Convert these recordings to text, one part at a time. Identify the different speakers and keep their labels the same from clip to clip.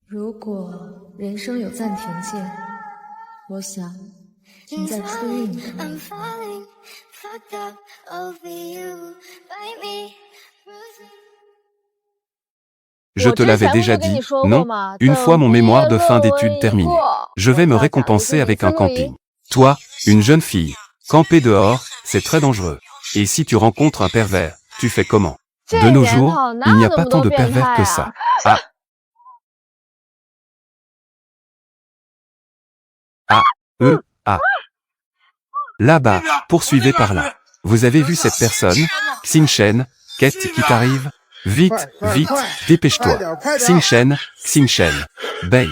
Speaker 1: 如果人生有暂停键，我想停在初遇你的那一刻。
Speaker 2: Je te l'avais déjà dit, non, une fois mon mémoire de fin d'études terminé, je vais me récompenser avec un camping. Toi, une jeune fille, camper dehors, c'est très dangereux. Et si tu rencontres un pervers, tu fais comment? De nos jours, il n'y a pas tant de pervers que ça. Ah. Ah. Là-bas, poursuivez par là. Vous avez vu cette personne? Xingchen, qu'est-ce qui t'arrive? Vite, vite, dépêche-toi. Xingchen, Bei.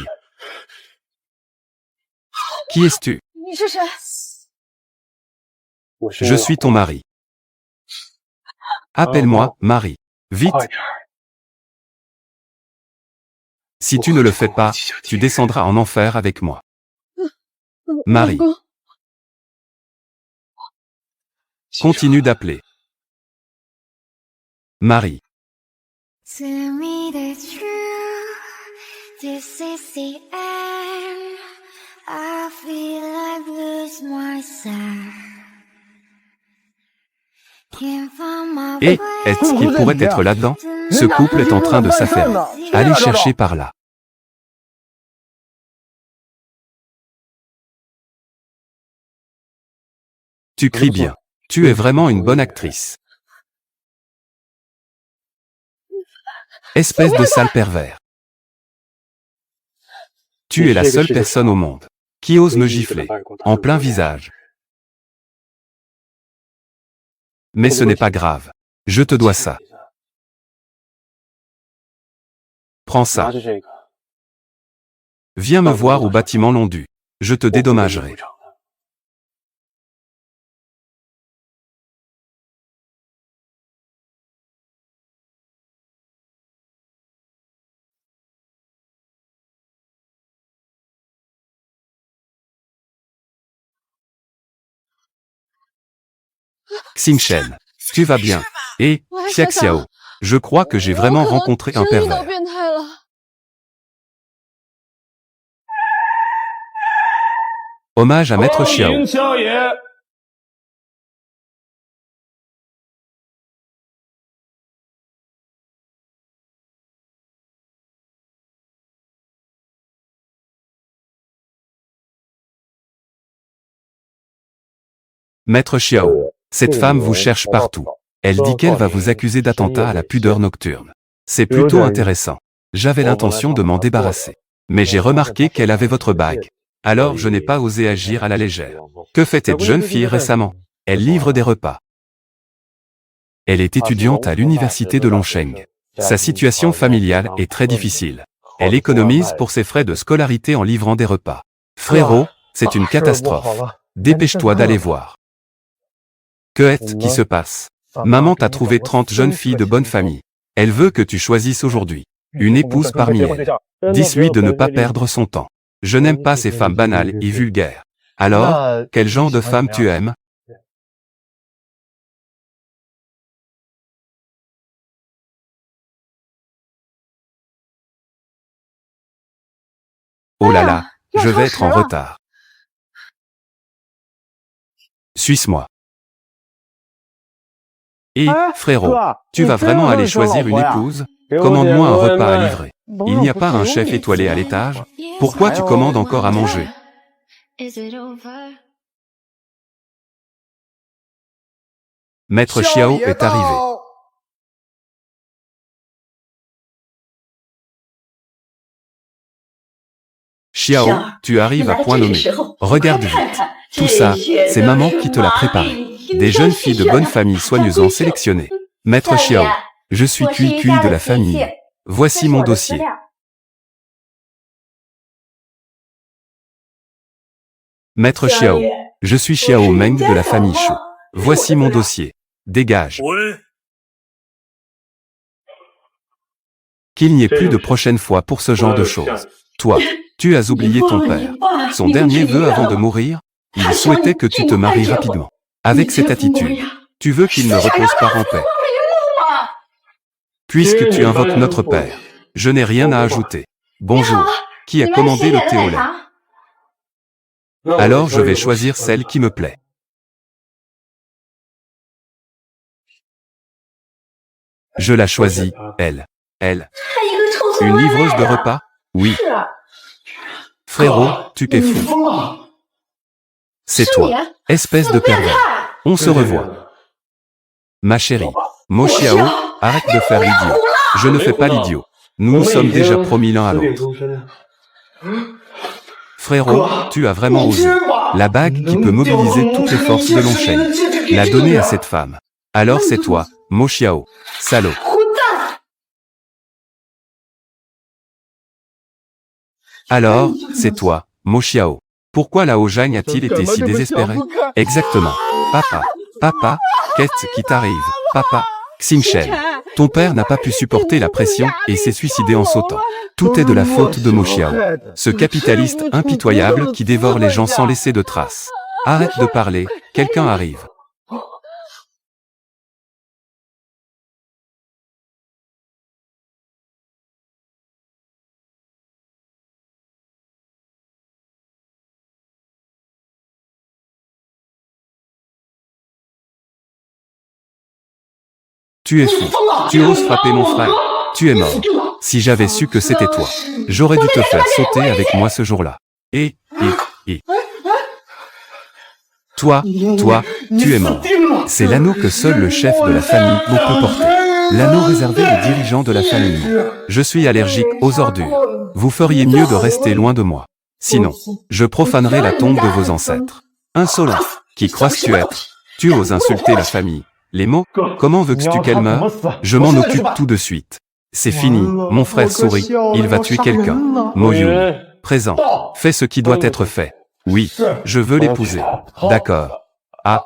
Speaker 2: Qui es-tu? Je suis ton mari. Appelle-moi Marie. Vite. Si tu ne le fais pas, tu descendras en enfer avec moi. Marie. Continue d'appeler. Marie. Et, est-ce qu'il pourrait être là-dedans? Ce couple est en train de s'affairer. Allez chercher par là. Tu cries bien. Tu es vraiment une bonne actrice. Espèce de sale pervers. Tu es la seule personne au monde qui ose me gifler en plein visage. Mais ce n'est pas grave. Je te dois ça. Prends ça. Viens me voir au bâtiment Londu. Je te dédommagerai. Xingchen, tu vas bien? Et, Xiaxiao, je crois que j'ai vraiment rencontré un pervers. Hommage à Maître Xiao. Maître Xiao, cette femme vous cherche partout. Elle dit qu'elle va vous accuser d'attentat à la pudeur nocturne. C'est plutôt intéressant. J'avais l'intention de m'en débarrasser. Mais j'ai remarqué qu'elle avait votre bague. Alors je n'ai pas osé agir à la légère. Que fait cette jeune fille récemment? Elle livre des repas. Elle est étudiante à l'université de Longsheng. Sa situation familiale est très difficile. Elle économise pour ses frais de scolarité en livrant des repas. Frérot, c'est une catastrophe. Dépêche-toi d'aller voir. Que est-ce qui se passe? Maman t'a trouvé 30 jeunes filles de bonne famille. Elle veut que tu choisisses aujourd'hui une épouse parmi elles. Dis-lui de ne pas perdre son temps. Je n'aime pas ces femmes banales et vulgaires. Alors, quel genre de femme tu aimes? Oh là là, je vais être en retard. Suis-moi. Et, frérot, tu vas vraiment aller choisir une épouse? Commande-moi un repas à livrer. Il n'y a pas un chef étoilé à l'étage? Pourquoi tu commandes encore à manger? Maître Xiao est arrivé. Xiao, tu arrives à point nommé. Regarde vite. Tout ça, c'est maman qui te l'a préparé. Des jeunes filles de bonne famille soigneusement sélectionnées. Maître Xiao, je suis Cui de la famille. Voici mon dossier. Maître Xiao, je suis Xiao Meng de la famille Shu. Voici mon dossier. Dégage. Qu'il n'y ait plus de prochaine fois pour ce genre de choses. Toi, tu as oublié ton père. Son dernier vœu avant de mourir, il souhaitait que tu te maries rapidement. Avec cette attitude, tu veux qu'il ne repose pas en paix. Puisque tu invoques notre père, je n'ai rien à ajouter. Bonjour. Qui a commandé le thé au lait? Alors je vais choisir celle qui me plaît. Je la choisis, elle. Elle. Une livreuse de repas? Oui. Frérot, tu t'es fou. C'est toi, espèce de pervers. On se revoit. Ma chérie. Mo Xiao, arrête de faire l'idiot. Je ne fais pas l'idiot. Nous nous sommes déjà promis l'un à l'autre. Frérot, tu as vraiment osé. La bague qui peut mobiliser toutes les forces de Longsheng. La donner à cette femme. Alors c'est toi, Mo Xiao. Salaud. Alors, c'est toi, Mo Xiao. Pourquoi Lao Zhang a-t-il été si désespéré? Exactement. Papa. Papa, qu'est-ce qui t'arrive? Papa. Xingchen. Ton père n'a pas pu supporter la pression et s'est suicidé en sautant. Tout est de la faute de Mo Xiao. Ce capitaliste impitoyable qui dévore les gens sans laisser de traces. Arrête de parler, quelqu'un arrive. Tu es fou. Tu oses frapper mon frère. Tu es mort. Si j'avais su que c'était toi, j'aurais dû te faire sauter avec moi ce jour-là. Et. Toi, tu es mort. C'est l'anneau que seul le chef de la famille peut porter. L'anneau réservé aux dirigeants de la famille. Je suis allergique aux ordures. Vous feriez mieux de rester loin de moi. Sinon, je profanerai la tombe de vos ancêtres. Insolent. Qui crois-tu être? Tu oses insulter la famille. Les mots, comment veux-tu qu'elle meure? Je m'en occupe tout de suite. C'est fini, mon frère sourit, il va tuer quelqu'un. Mo Yun, présent, fais ce qui doit être fait. Oui, je veux l'épouser. D'accord. Ah.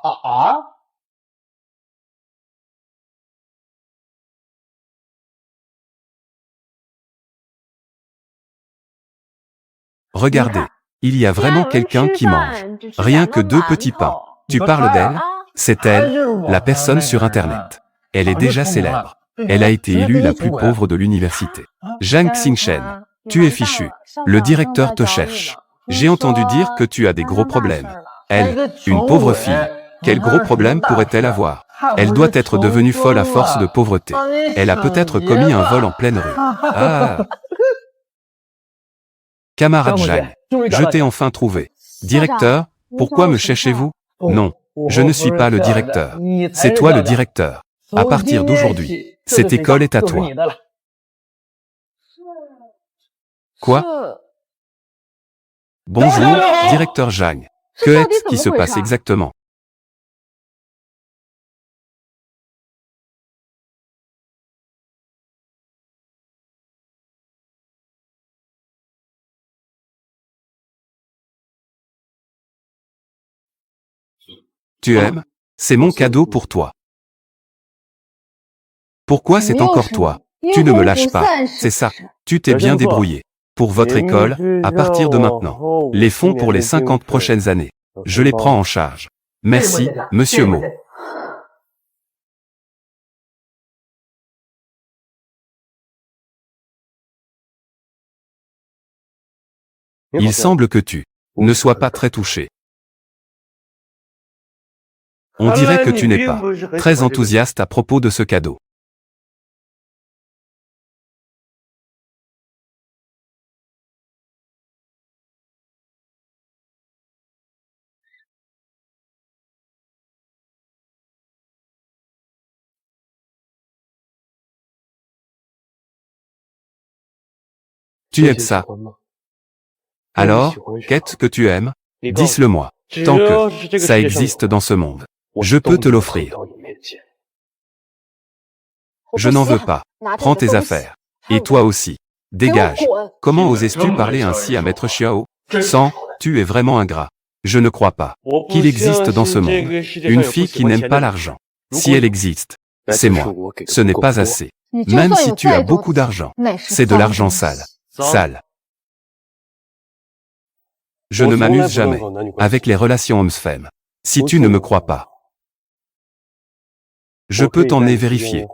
Speaker 2: Regardez, il y a vraiment quelqu'un qui mange. Rien que 2 petits pains. Tu parles d'elle? C'est elle, la personne sur Internet. Elle est déjà célèbre. Elle a été élue la plus pauvre de l'université. Zhang Xingchen, tu es fichu. Le directeur te cherche. J'ai entendu dire que tu as des gros problèmes. Elle, une pauvre fille, quel gros problème pourrait-elle avoir? Elle doit être devenue folle à force de pauvreté. Elle a peut-être commis un vol en pleine rue. Ah. Camarade Zhang, je t'ai enfin trouvé. Directeur, pourquoi me cherchez-vous? Non, je ne suis pas le directeur. C'est toi le directeur. À partir d'aujourd'hui, cette école est à toi. Quoi? Bonjour, directeur Zhang. Que est-ce qui se passe exactement? Tu aimes? C'est mon cadeau pour toi. Pourquoi c'est encore toi? Tu ne me lâches pas, c'est ça. Tu t'es bien débrouillé. Pour votre école, à partir de maintenant. Les fonds pour les 50 prochaines années. Je les prends en charge. Merci, monsieur Mo. Il semble que tu ne sois pas très touché. On dirait que tu n'es pas très enthousiaste à propos de ce cadeau. Tu aimes ça? Alors, qu'est-ce que tu aimes? Dis-le-moi. Tant que ça existe dans ce monde, je peux te l'offrir. Je n'en veux pas. Prends tes affaires. Et toi aussi. Dégage. Comment osais-tu parler ainsi à Maître Xiao? Sans, tu es vraiment ingrat. Je ne crois pas qu'il existe dans ce monde une fille qui n'aime pas l'argent. Si elle existe, c'est moi. Ce n'est pas assez. Même si tu as beaucoup d'argent, c'est de l'argent sale. Sale. Je ne m'amuse jamais avec les relations hommes-femmes. Si tu ne me crois pas, je peux t'en vérifier.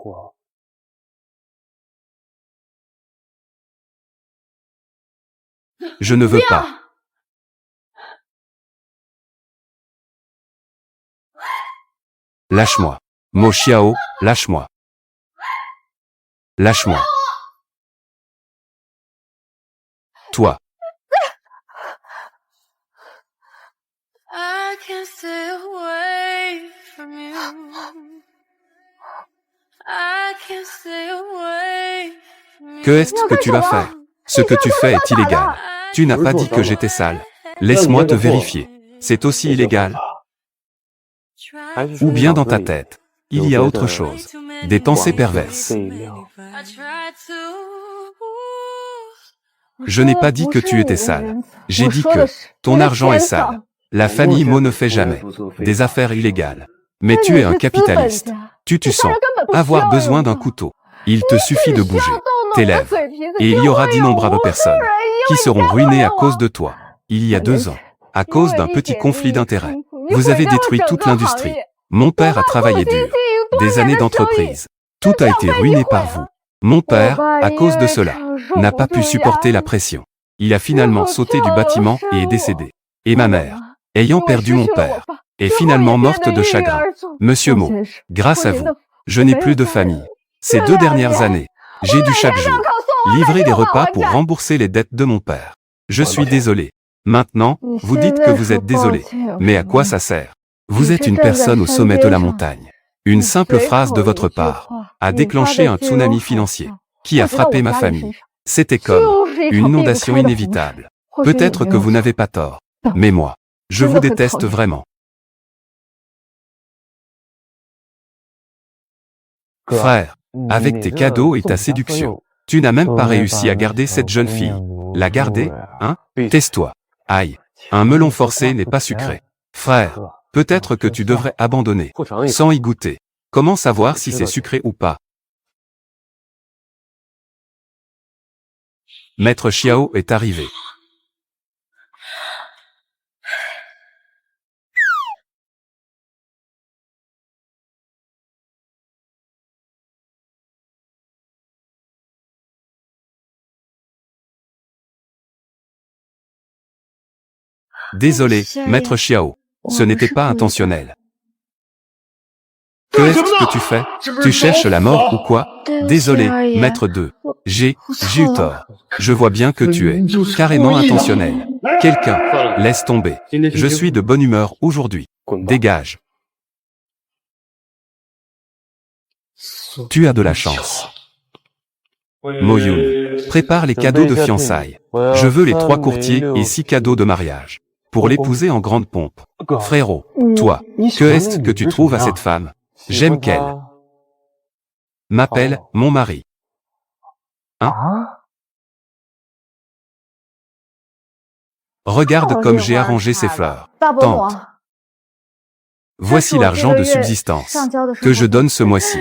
Speaker 2: Je ne veux pas. Lâche-moi. Mo Xiao, lâche-moi. Lâche-moi. Toi.
Speaker 1: I can't stay away from you. I can't stay away from you.
Speaker 2: Que est-ce que tu vas faire? Ce que tu fais est illégal. Tu n'as pas dit que j'étais sale. Laisse-moi te vérifier. C'est aussi illégal. Ou bien dans ta tête, il y a autre chose. Des pensées perverses. Je n'ai pas dit que tu étais sale. J'ai dit que ton argent est sale. La famille Mo ne fait jamais des affaires illégales. Mais tu es un capitaliste. Tu sens avoir besoin d'un couteau. Il te suffit de bouger tes lèvres. Et il y aura d'innombrables personnes qui seront ruinées à cause de toi. Il y a 2 ans, à cause d'un petit conflit d'intérêts, vous avez détruit toute l'industrie. Mon père a travaillé dur. Des années d'entreprise. Tout a été ruiné par vous. Mon père, à cause de cela, n'a pas pu supporter la pression. Il a finalement sauté du bâtiment et est décédé. Et ma mère, ayant perdu mon père, est finalement morte de chagrin. Monsieur Mo, grâce à vous, je n'ai plus de famille. Ces 2 dernières années, j'ai dû chaque jour livrer des repas pour rembourser les dettes de mon père. Je suis désolé. Maintenant, vous dites que vous êtes désolé. Mais à quoi ça sert? Vous êtes une personne au sommet de la montagne. Une simple phrase de votre part a déclenché un tsunami financier qui a frappé ma famille. C'était comme une inondation inévitable. Peut-être que vous n'avez pas tort. Mais moi, je vous déteste vraiment. Frère, avec tes cadeaux et ta séduction, tu n'as même pas réussi à garder cette jeune fille. La garder, hein? Tais-toi. Aïe, un melon forcé n'est pas sucré. Frère, peut-être que tu devrais abandonner, sans y goûter. Comment savoir si c'est sucré ou pas? Maître Xiao est arrivé. Désolé, Maître Xiao. Ce n'était pas intentionnel. Que est-ce que tu fais? Tu cherches la mort ou quoi? Désolé, Maître 2. J'ai eu tort. Je vois bien que tu es carrément intentionnel. Quelqu'un, laisse tomber. Je suis de bonne humeur aujourd'hui. Dégage. Tu as de la chance. Mo Yun, prépare les cadeaux de fiançailles. Je veux les 3 courtiers et 6 cadeaux de mariage. Pour l'épouser en grande pompe. Frérot, toi, que est-ce que tu trouves à cette femme? J'aime qu'elle m'appelle mon mari. Hein? Regarde comme j'ai arrangé ces fleurs. Tante. Voici l'argent de subsistance que je donne ce mois-ci.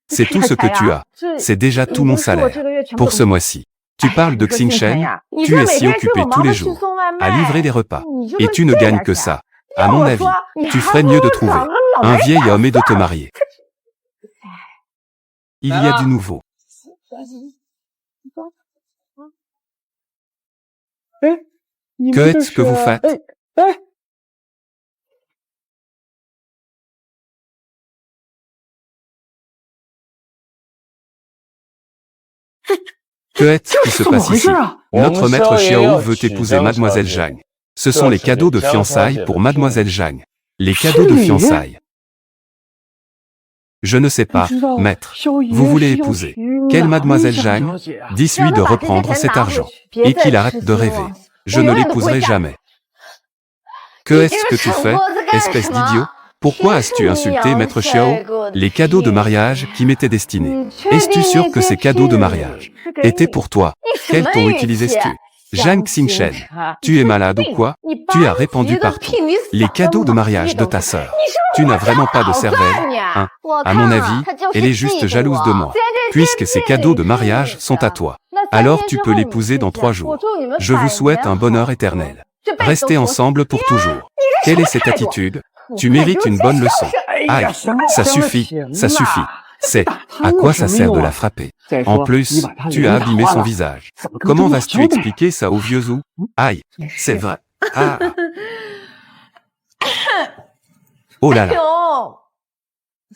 Speaker 2: C'est tout ce que tu as. C'est déjà tout mon salaire pour ce mois-ci. Tu parles de Xingshen, tu es si occupé tous les jours à livrer des repas. Et tu ne gagnes que ça. À mon avis, tu ferais mieux de trouver un vieil homme et de te marier. Il y a du nouveau. Que est-ce que vous faites? Que est-ce qui se passe ici? Notre maître Xiao veut épouser Mademoiselle Zhang. Ce sont les cadeaux de fiançailles pour Mademoiselle Zhang. Les cadeaux de fiançailles. Je ne sais pas, maître. Vous voulez épouser quelle Mademoiselle Zhang? Dis-lui de reprendre cet argent. Et qu'il arrête de rêver. Je ne l'épouserai jamais. Que est-ce que tu fais, espèce d'idiot? Pourquoi as-tu insulté Maître Xiao? Les cadeaux de mariage qui m'étaient destinés. Es-tu sûr que ces cadeaux de mariage étaient pour toi? Quel ton utilisais-tu? Zhang Xingshen, tu es malade ou quoi? Tu as répandu partout les cadeaux de mariage de ta sœur. Tu n'as vraiment pas de cervelle, hein? À mon avis, elle est juste jalouse de moi. Puisque ces cadeaux de mariage sont à toi, alors tu peux l'épouser dans 3 jours. Je vous souhaite un bonheur éternel. Restez ensemble pour toujours. Quelle est cette attitude? Tu mérites une bonne leçon. Aïe, ça suffit, ça suffit. C'est, à quoi ça sert de la frapper? En plus, tu as abîmé son visage. Comment vas-tu expliquer ça au vieux Zhu? Aïe, c'est vrai. Ah. Oh là là.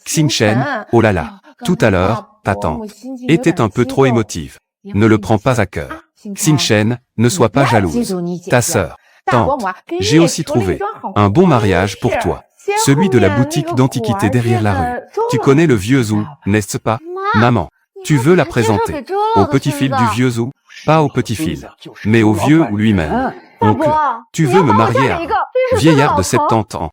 Speaker 2: Xingchen, oh là là. Tout à l'heure, ta tante était un peu trop émotive. Ne le prends pas à cœur. Xingchen, ne sois pas jalouse. Ta sœur, tante, j'ai aussi trouvé un bon mariage pour toi. Celui de la boutique d'antiquités derrière la rue. Tu connais le vieux Zhu, n'est-ce pas? Maman, tu veux la présenter au petit-fils du vieux Zhu? Pas au petit-fils, mais au vieux ou lui-même. Oncle, tu veux me marier à un vieillard de 70 ans?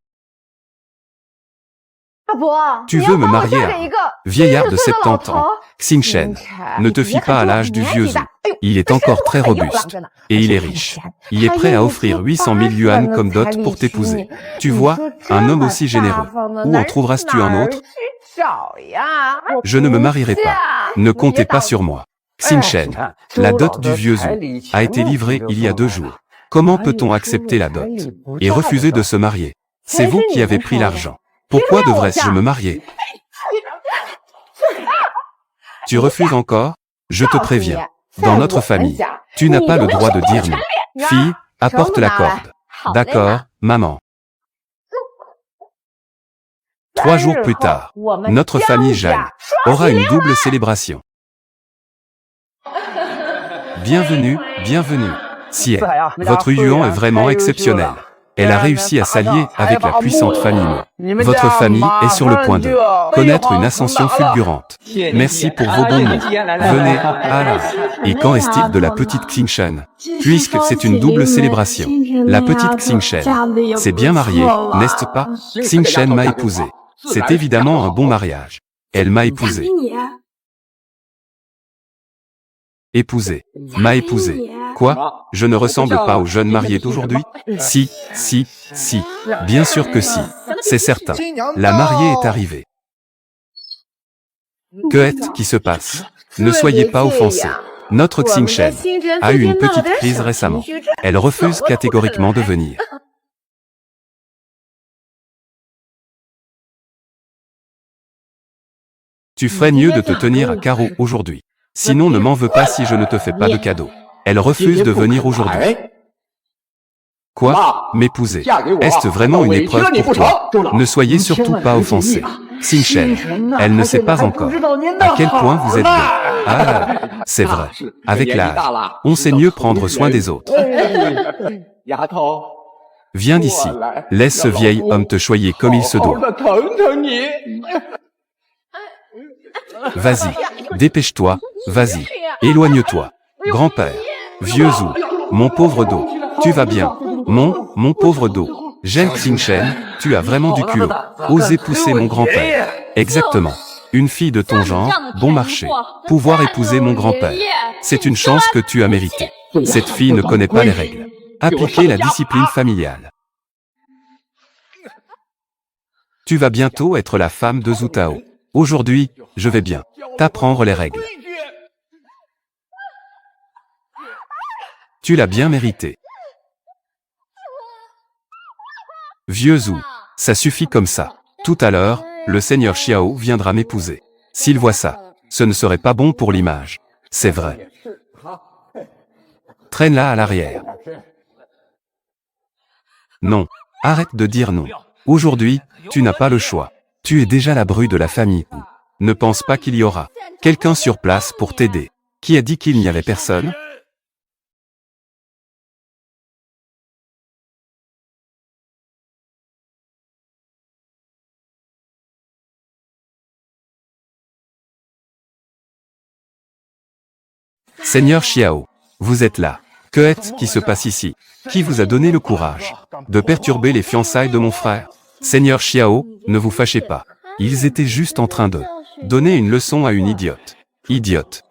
Speaker 2: Tu veux me marier à un vieillard de 70 ans? Xingchen, ne te fie pas à l'âge du vieux Zhu. Il est encore très robuste. Et il est riche. Il est prêt à offrir 800 000 yuan comme dot pour t'épouser. Tu vois, un homme aussi généreux. Où en trouveras-tu un autre? Je ne me marierai pas. Ne comptez pas sur moi. Xingchen, la dot du vieux Zhu a été livrée il y a 2 jours. Comment peut-on accepter la dot et refuser de se marier? C'est vous qui avez pris l'argent. Pourquoi devrais-je me marier? Tu refuses encore? Je te préviens. Dans notre famille, tu n'as pas le droit de dire non. Fille, apporte la corde. D'accord, maman. 3 jours plus tard, notre famille Zhang aura une double célébration. Bienvenue, bienvenue. Xie, votre yuan est vraiment exceptionnel. Elle a réussi à s'allier avec la puissante famille Mo. Votre famille est sur le point de connaître une ascension fulgurante. Merci pour vos bons mots. Venez, là. Et qu'en est-il de la petite Xingchen? Puisque c'est une double célébration. La petite Xingchen s'est bien mariée, n'est-ce pas? Xingchen m'a épousé. C'est évidemment un bon mariage. Elle m'a épousé. Épousé. M'a épousé. Quoi? Je ne ressemble pas aux jeunes mariés d'aujourd'hui? Si. Bien sûr que si. C'est certain. La mariée est arrivée. Qu'est-ce qui se passe? Ne soyez pas offensés. Notre Xingchen a eu une petite crise récemment. Elle refuse catégoriquement de venir. Tu ferais mieux de te tenir à carreau aujourd'hui. Sinon ne m'en veux pas si je ne te fais pas de cadeau. Elle refuse de venir aujourd'hui. Quoi? M'épouser? Est-ce vraiment une épreuve pour toi? Ne soyez surtout pas offensés. Xingchen, elle ne sait pas encore à quel point vous êtes bien. Ah, c'est vrai. Avec l'âge, on sait mieux prendre soin des autres. Viens d'ici. Laisse ce vieil homme te choyer comme il se doit. Vas-y. Dépêche-toi. Vas-y. Éloigne-toi. Grand-père. Vieux Zhu. Mon pauvre dos. Tu vas bien? Mon pauvre dos. Zheng Xingchen, tu as vraiment du culot. Oser pousser mon grand-père. Exactement. Une fille de ton genre, bon marché. Pouvoir épouser mon grand-père. C'est une chance que tu as méritée. Cette fille ne connaît pas les règles. Appliquez la discipline familiale. Tu vas bientôt être la femme de Zhu Tao. Aujourd'hui, je vais bien t'apprendre les règles. Tu l'as bien mérité. Vieux Zhu, ça suffit comme ça. Tout à l'heure, le seigneur Xiao viendra m'épouser. S'il voit ça, ce ne serait pas bon pour l'image. C'est vrai. Traîne-la à l'arrière. Non, arrête de dire non. Aujourd'hui, tu n'as pas le choix. Tu es déjà la bru de la famille. Ne pense pas qu'il y aura quelqu'un sur place pour t'aider. Qui a dit qu'il n'y avait personne? Seigneur Xiao, vous êtes là. Qu'est-ce qui se passe ici? Qui vous a donné le courage de perturber les fiançailles de mon frère? Seigneur Xiao, ne vous fâchez pas. Ils étaient juste en train de donner une leçon à une idiote. Idiote.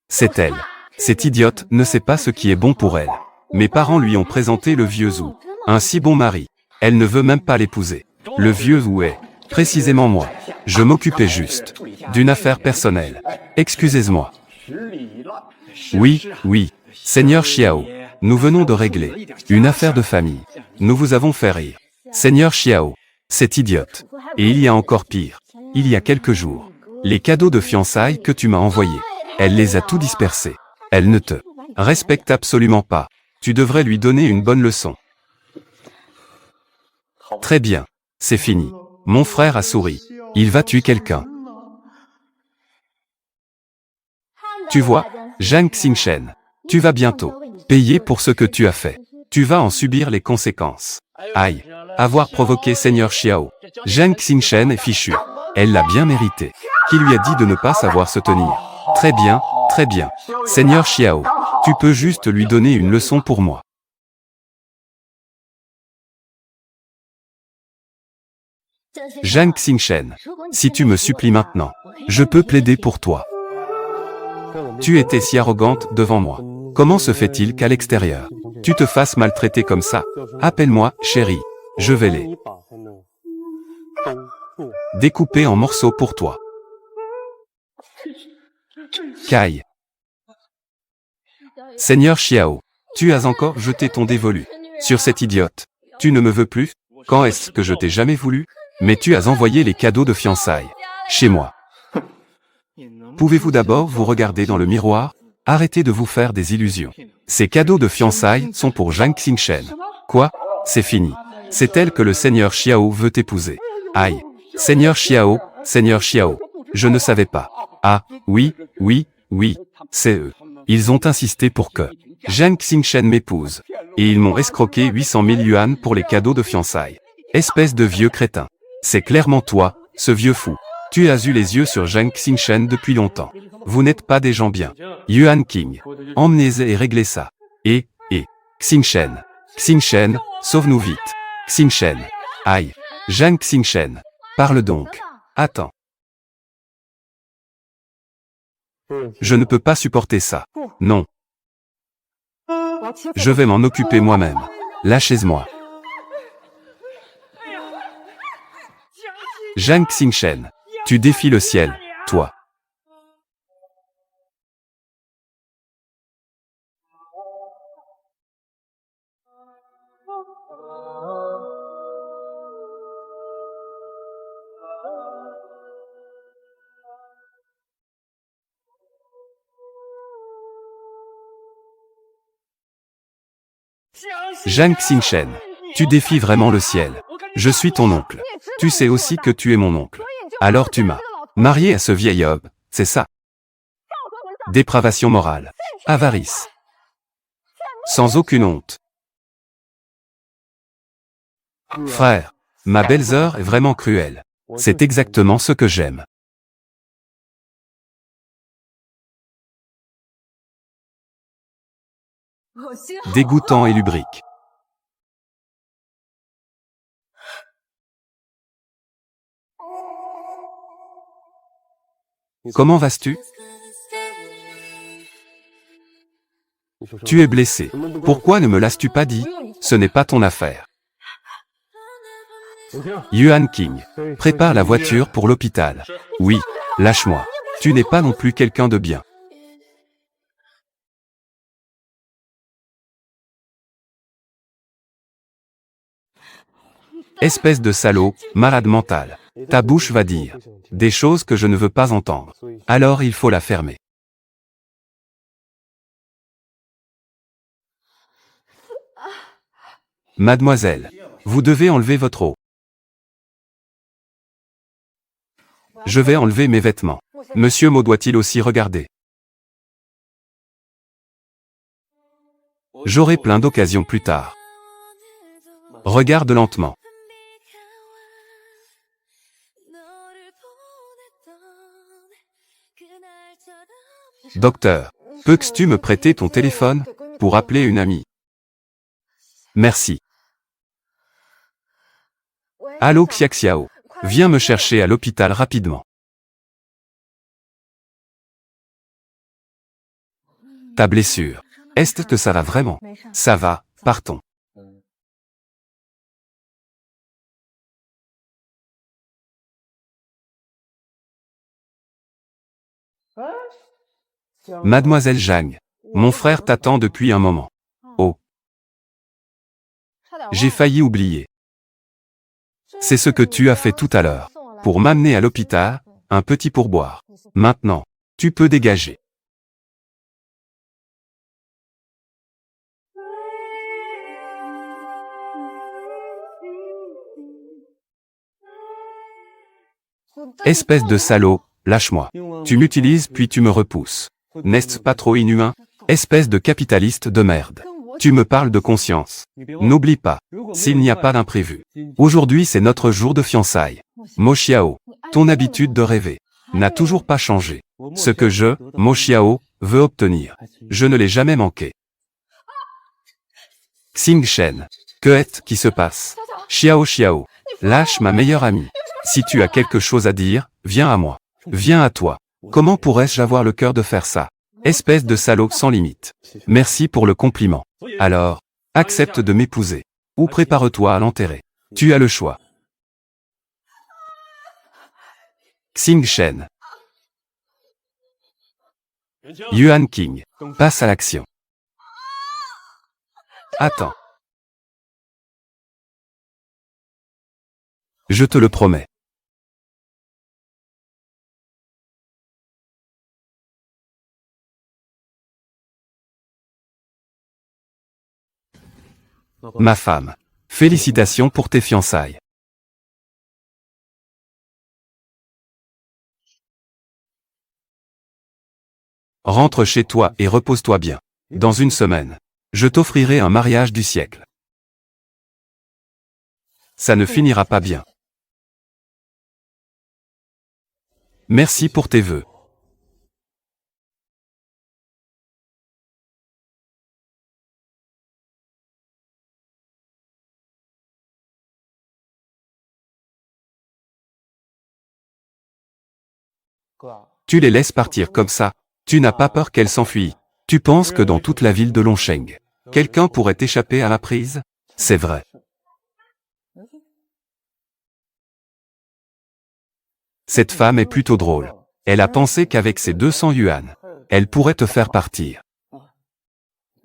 Speaker 2: C'est elle. Cette idiote ne sait pas ce qui est bon pour elle. Mes parents lui ont présenté le vieux Zhu. Un si bon mari. Elle ne veut même pas l'épouser. Le vieux Zhu est précisément moi. Je m'occupais juste d'une affaire personnelle. Excusez-moi. Oui, Seigneur Xiao, nous venons de régler une affaire de famille. Nous vous avons fait rire. Seigneur Xiao, c'est idiote. Et il y a encore pire. Il y a quelques jours, les cadeaux de fiançailles que tu m'as envoyés. Elle les a tout dispersés. Elle ne te respecte absolument pas. Tu devrais lui donner une bonne leçon. Très bien. C'est fini. Mon frère a souri. Il va tuer quelqu'un. Tu vois, Zhang Xingchen, tu vas bientôt payer pour ce que tu as fait. Tu vas en subir les conséquences. Aïe. Avoir provoqué Seigneur Xiao. Zhang Xingchen est fichue. Elle l'a bien mérité. Qui lui a dit de ne pas savoir se tenir? Très bien, très bien. Seigneur Xiao, tu peux juste lui donner une leçon pour moi. Zhang Xingchen, si tu me supplies maintenant, je peux plaider pour toi. Tu étais si arrogante devant moi. Comment se fait-il qu'à l'extérieur, tu te fasses maltraiter comme ça? Appelle-moi, chérie. Je vais les découper en morceaux pour toi. Kai. Seigneur Xiao, tu as encore jeté ton dévolu sur cette idiote. Tu ne me veux plus? Quand est-ce que je t'ai jamais voulu? Mais tu as envoyé les cadeaux de fiançailles chez moi. Pouvez-vous d'abord vous regarder dans le miroir? Arrêtez de vous faire des illusions. Ces cadeaux de fiançailles sont pour Zhang Xingchen. Quoi? C'est fini. C'est elle que le Seigneur Xiao veut épouser. Aïe. Seigneur Xiao, je ne savais pas. Ah, oui, c'est eux. Ils ont insisté pour que Zhang Xingchen m'épouse. Et ils m'ont escroqué 800 000 yuan pour les cadeaux de fiançailles. Espèce de vieux crétin. C'est clairement toi, ce vieux fou. Tu as eu les yeux sur Zhang Xingchen depuis longtemps. Vous n'êtes pas des gens bien. Yuan King. Emmenez-les et réglez ça. Et, Xingchen, sauve-nous vite. Xingchen. Aïe. Zhang Xingchen. Parle donc. Attends. Je ne peux pas supporter ça. Non. Je vais m'en occuper moi-même. Lâchez-moi. Zhang Xingchen. Tu défies le ciel, toi. Zhang Xingchen. Tu défies vraiment le ciel. Je suis ton oncle. Tu sais aussi que tu es mon oncle. Alors tu m'as marié à ce vieil homme, c'est ça? Dépravation morale. Avarice. Sans aucune honte. Frère, ma belle-sœur est vraiment cruelle. C'est exactement ce que j'aime. Dégoûtant et lubrique. Comment vas-tu? Tu es blessé. Pourquoi ne me l'as-tu pas dit? Ce n'est pas ton affaire. Yuan King. Prépare la voiture pour l'hôpital. Oui, lâche-moi. Tu n'es pas non plus quelqu'un de bien. Espèce de salaud, malade mental. Ta bouche va dire des choses que je ne veux pas entendre. Alors il faut la fermer. Mademoiselle, vous devez enlever votre eau. Je vais enlever mes vêtements. Monsieur Mo doit-il aussi regarder? J'aurai plein d'occasions plus tard. Regarde lentement. Docteur, peux-tu me prêter ton téléphone pour appeler une amie? Merci. Allô Xiaxiao, viens me chercher à l'hôpital rapidement. Ta blessure, est-ce que ça va vraiment? Ça va, partons. Mademoiselle Zhang, mon frère t'attend depuis un moment. Oh. J'ai failli oublier. C'est ce que tu as fait tout à l'heure. Pour m'amener à l'hôpital, un petit pourboire. Maintenant, tu peux dégager. Espèce de salaud, lâche-moi. Tu m'utilises puis tu me repousses. N'est-ce pas trop inhumain? Espèce de capitaliste de merde. Tu me parles de conscience. N'oublie pas, s'il n'y a pas d'imprévu. Aujourd'hui c'est notre jour de fiançailles. Mo Xiao, ton habitude de rêver n'a toujours pas changé. Ce que je, Mo Xiao, veux obtenir, je ne l'ai jamais manqué. Xing Shen. Que est-ce qui se passe? Xiao Xiao. Lâche ma meilleure amie. Si tu as quelque chose à dire, viens à moi. Viens à toi. Comment pourrais-je avoir le cœur de faire ça? Espèce de salaud sans limite. Merci pour le compliment. Alors, accepte de m'épouser. Ou prépare-toi à l'enterrer. Tu as le choix. Xing Shen. Yuan King. Passe à l'action. Attends. Je te le promets. Ma femme. Félicitations pour tes fiançailles. Rentre chez toi et repose-toi bien. Dans une semaine, je t'offrirai un mariage du siècle. Ça ne finira pas bien. Merci pour tes vœux. Tu les laisses partir comme ça. Tu n'as pas peur qu'elles s'enfuient. Tu penses que dans toute la ville de Longsheng, quelqu'un pourrait échapper à ma prise? C'est vrai. Cette femme est plutôt drôle. Elle a pensé qu'avec ses 200 yuan, elle pourrait te faire partir.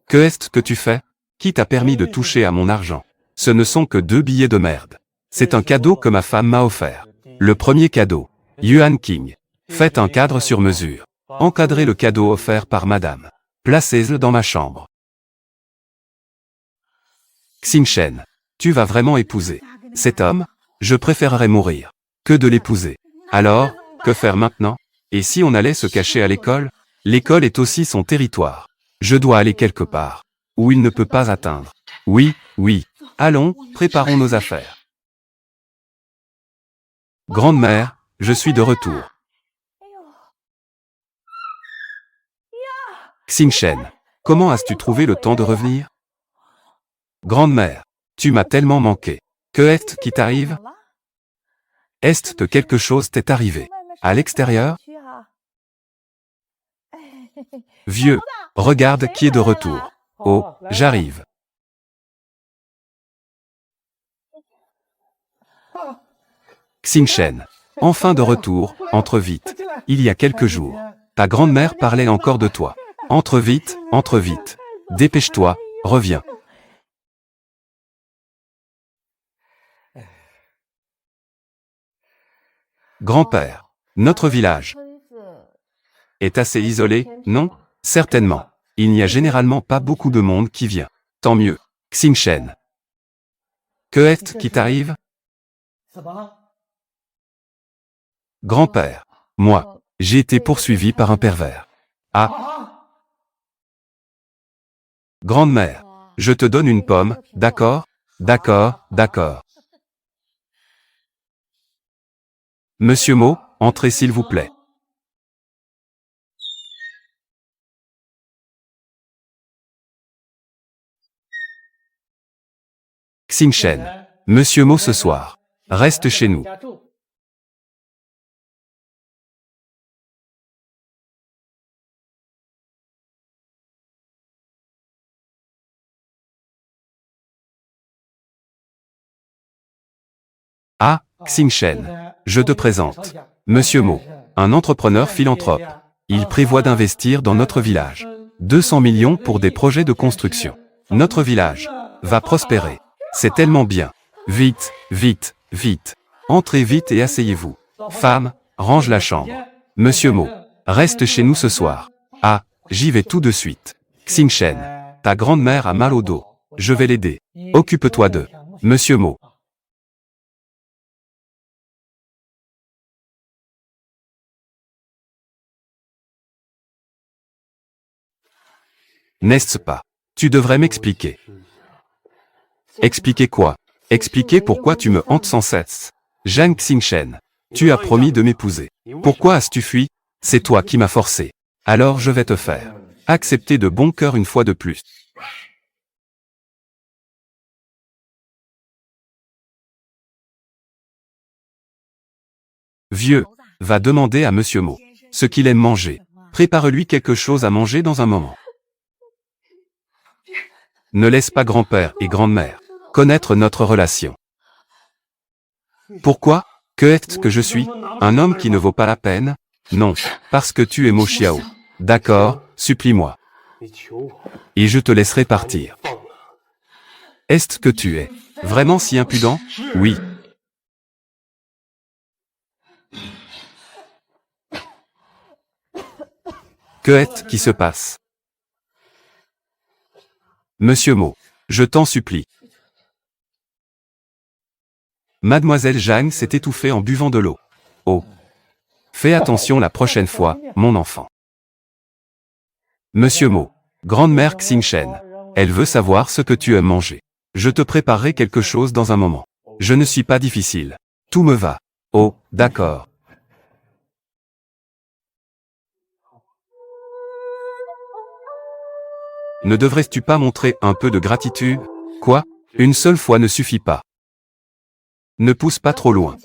Speaker 2: Que est-ce que tu fais? Qui t'a permis de toucher à mon argent? Ce ne sont que 2 billets de merde. C'est un cadeau que ma femme m'a offert. Le premier cadeau. Yuan King. Faites un cadre sur mesure. Encadrez le cadeau offert par madame. Placez-le dans ma chambre. Xing Shen. Tu vas vraiment épouser cet homme? Je préférerais mourir que de l'épouser. Alors, que faire maintenant? Et si on allait se cacher à l'école? L'école est aussi son territoire. Je dois aller quelque part où il ne peut pas atteindre. Oui, oui. Allons, préparons nos affaires. Grande-mère, je suis de retour. Xing Shen. Comment as-tu trouvé le temps de revenir? Grande-mère, tu m'as tellement manqué. Que est-ce qui t'arrive? Est-ce que quelque chose t'est arrivé? À l'extérieur? Vieux, regarde qui est de retour. Oh, j'arrive. Xing Shen. Enfin de retour, entre vite. Il y a quelques jours, ta grand-mère parlait encore de toi. Entre vite, entre vite. Dépêche-toi, reviens. Grand-père, notre village est assez isolé, non? Certainement. Il n'y a généralement pas beaucoup de monde qui vient. Tant mieux. Xing Shen. Que est-ce qui t'arrive? Grand-père. Moi, j'ai été poursuivi par un pervers. Ah. Grande-mère. Je te donne une pomme, d'accord? D'accord, d'accord. Monsieur Mo, entrez s'il vous plaît. Xing Shen. Monsieur Mo ce soir. Reste chez nous. Ah, Xing Shen. Je te présente. Monsieur Mo. Un entrepreneur philanthrope. Il prévoit d'investir dans notre village. 200 millions pour des projets de construction. Notre village va prospérer. C'est tellement bien. Vite, vite, vite. Entrez vite et asseyez-vous. Femme, range la chambre. Monsieur Mo. Reste chez nous ce soir. Ah, j'y vais tout de suite. Xing Shen. Ta grand-mère a mal au dos. Je vais l'aider. Occupe-toi d'eux. Monsieur Mo. N'est-ce pas? Tu devrais m'expliquer. Expliquer quoi? Expliquer pourquoi tu me hantes sans cesse. Zhang Xingshen, tu as promis de m'épouser. Pourquoi as-tu fui? C'est toi qui m'as forcé. Alors je vais te faire accepter de bon cœur une fois de plus. Vieux, va demander à Monsieur Mo ce qu'il aime manger. Prépare-lui quelque chose à manger dans un moment. Ne laisse pas grand-père et grande-mère connaître notre relation. Pourquoi? Que est-ce que je suis? Un homme qui ne vaut pas la peine? Non, parce que tu es Mo Xiao. D'accord, supplie-moi. Et je te laisserai partir. Est-ce que tu es vraiment si impudent? Oui. Que est-ce qui se passe? Monsieur Mo, je t'en supplie. Mademoiselle Zhang s'est étouffée en buvant de l'eau. Oh. Fais attention la prochaine fois, mon enfant. Monsieur Mo, grande-mère Xingshen, elle veut savoir ce que tu aimes manger. Je te préparerai quelque chose dans un moment. Je ne suis pas difficile. Tout me va. Oh, d'accord. Ne devrais-tu pas montrer un peu de gratitude? Quoi? Une seule fois ne suffit pas. Ne pousse pas trop loin.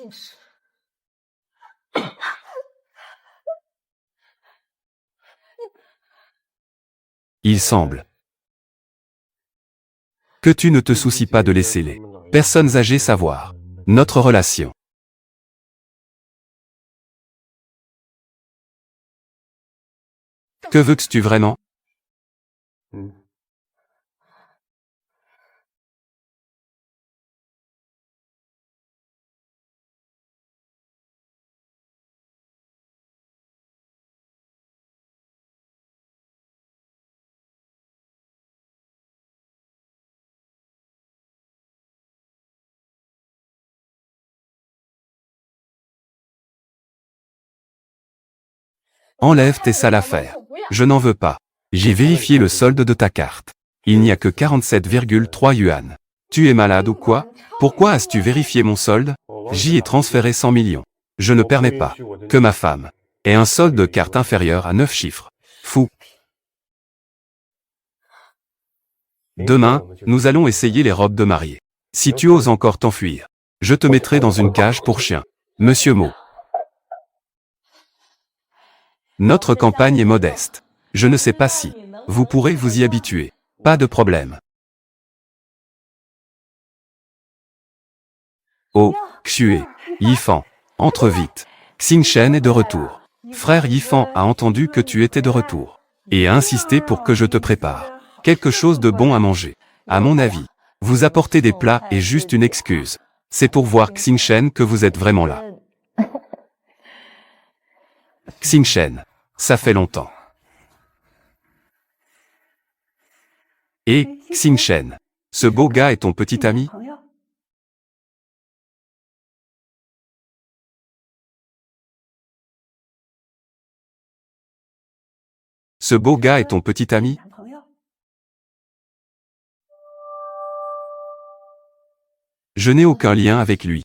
Speaker 2: Il semble que tu ne te soucies pas de laisser les personnes âgées savoir notre relation. Que veux-tu vraiment? Enlève tes sales affaires. Je n'en veux pas. J'ai vérifié le solde de ta carte. Il n'y a que 47,3 yuan. Tu es malade ou quoi? Pourquoi as-tu vérifié mon solde? J'y ai transféré 100 millions. Je ne permets pas que ma femme ait un solde de carte inférieur à 9 chiffres. Fou. Demain, nous allons essayer les robes de mariée. Si tu oses encore t'enfuir, je te mettrai dans une cage pour chien. Monsieur Mo. Notre campagne est modeste. Je ne sais pas si vous pourrez vous y habituer. Pas de problème. Oh, Xue, Yifan, entre vite. Xingshen est de retour. Frère Yifan a entendu que tu étais de retour et a insisté pour que je te prépare quelque chose de bon à manger. À mon avis, vous apporter des plats est juste une excuse. C'est pour voir Xingshen que vous êtes vraiment là. Xingshen, ça fait longtemps. Et, Xingshen, ce beau gars est ton petit ami? Ce beau gars est ton petit ami? Je n'ai aucun lien avec lui.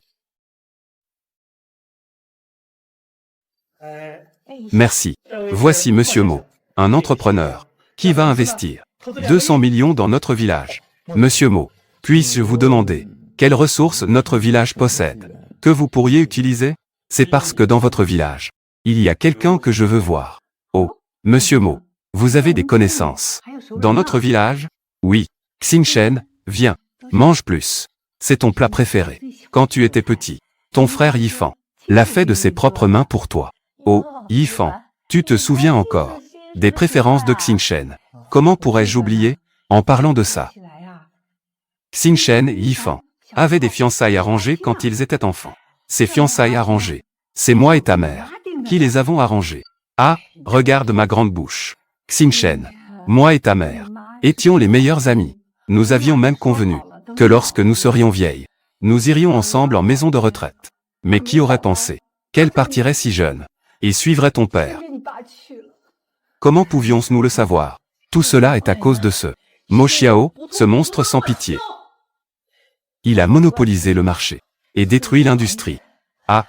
Speaker 2: Merci. Voici Monsieur Mo, un entrepreneur, qui va investir 200 millions dans notre village. Monsieur Mo, puis-je vous demander quelles ressources notre village possède, que vous pourriez utiliser? C'est parce que dans votre village, il y a quelqu'un que je veux voir. Oh, Monsieur Mo, vous avez des connaissances. Dans notre village? Oui. Xingshen, viens, mange plus. C'est ton plat préféré. Quand tu étais petit, ton frère Yifan l'a fait de ses propres mains pour toi. Oh, Yifan, tu te souviens encore des préférences de Xingshen. Comment pourrais-je oublier? En parlant de ça, Xingshen et Yifan avaient des fiançailles arrangées quand ils étaient enfants. Ces fiançailles arrangées, c'est moi et ta mère qui les avons arrangées. Ah, regarde ma grande bouche. Xingshen, moi et ta mère étions les meilleurs amis. Nous avions même convenu que lorsque nous serions vieilles, nous irions ensemble en maison de retraite. Mais qui aurait pensé qu'elle partirait si jeune et suivrait ton père? Comment pouvions-nous le savoir? Tout cela est à cause de ce Mo Xiao, ce monstre sans pitié. Il a monopolisé le marché et détruit l'industrie. Ah,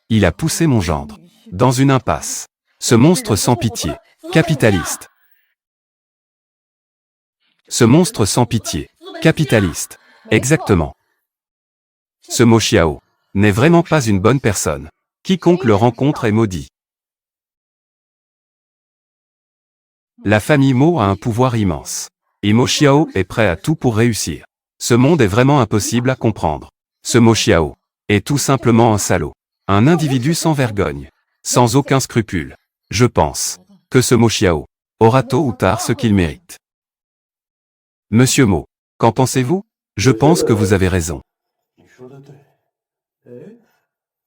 Speaker 2: il a poussé mon gendre dans une impasse. Ce monstre sans pitié, capitaliste. Ce monstre sans pitié, capitaliste. Exactement. Ce Mo Xiao n'est vraiment pas une bonne personne. Quiconque le rencontre est maudit. La famille Mo a un pouvoir immense. Et Mo Xiao est prêt à tout pour réussir. Ce monde est vraiment impossible à comprendre. Ce Mo Xiao est tout simplement un salaud. Un individu sans vergogne. Sans aucun scrupule. Je pense que ce Mo Xiao aura tôt ou tard ce qu'il mérite. Monsieur Mo, qu'en pensez-vous? Je pense que vous avez raison.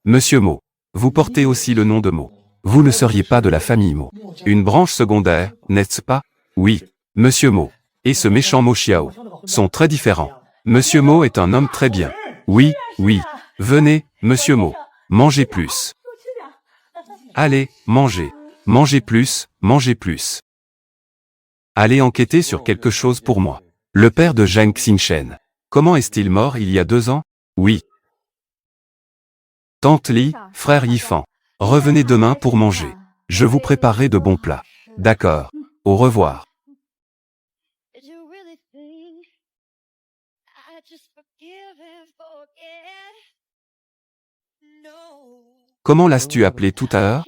Speaker 2: Monsieur Mo, vous portez aussi le nom de Mo. Vous ne seriez pas de la famille Mo. Une branche secondaire, n'est-ce pas? Oui, Monsieur Mo et ce méchant Mo Xiao sont très différents. Monsieur Mo est un homme très bien. Oui, oui. Venez, Monsieur Mo. Mangez plus. Allez, mangez. Mangez plus, mangez plus. Allez enquêter sur quelque chose pour moi. Le père de Zhang Xingshen. Comment est-il mort il y a 2 ans? Oui. Tante Li, frère Yifan. Revenez demain pour manger. Je vous préparerai de bons plats. D'accord. Au revoir. Comment l'as-tu appelé tout à l'heure?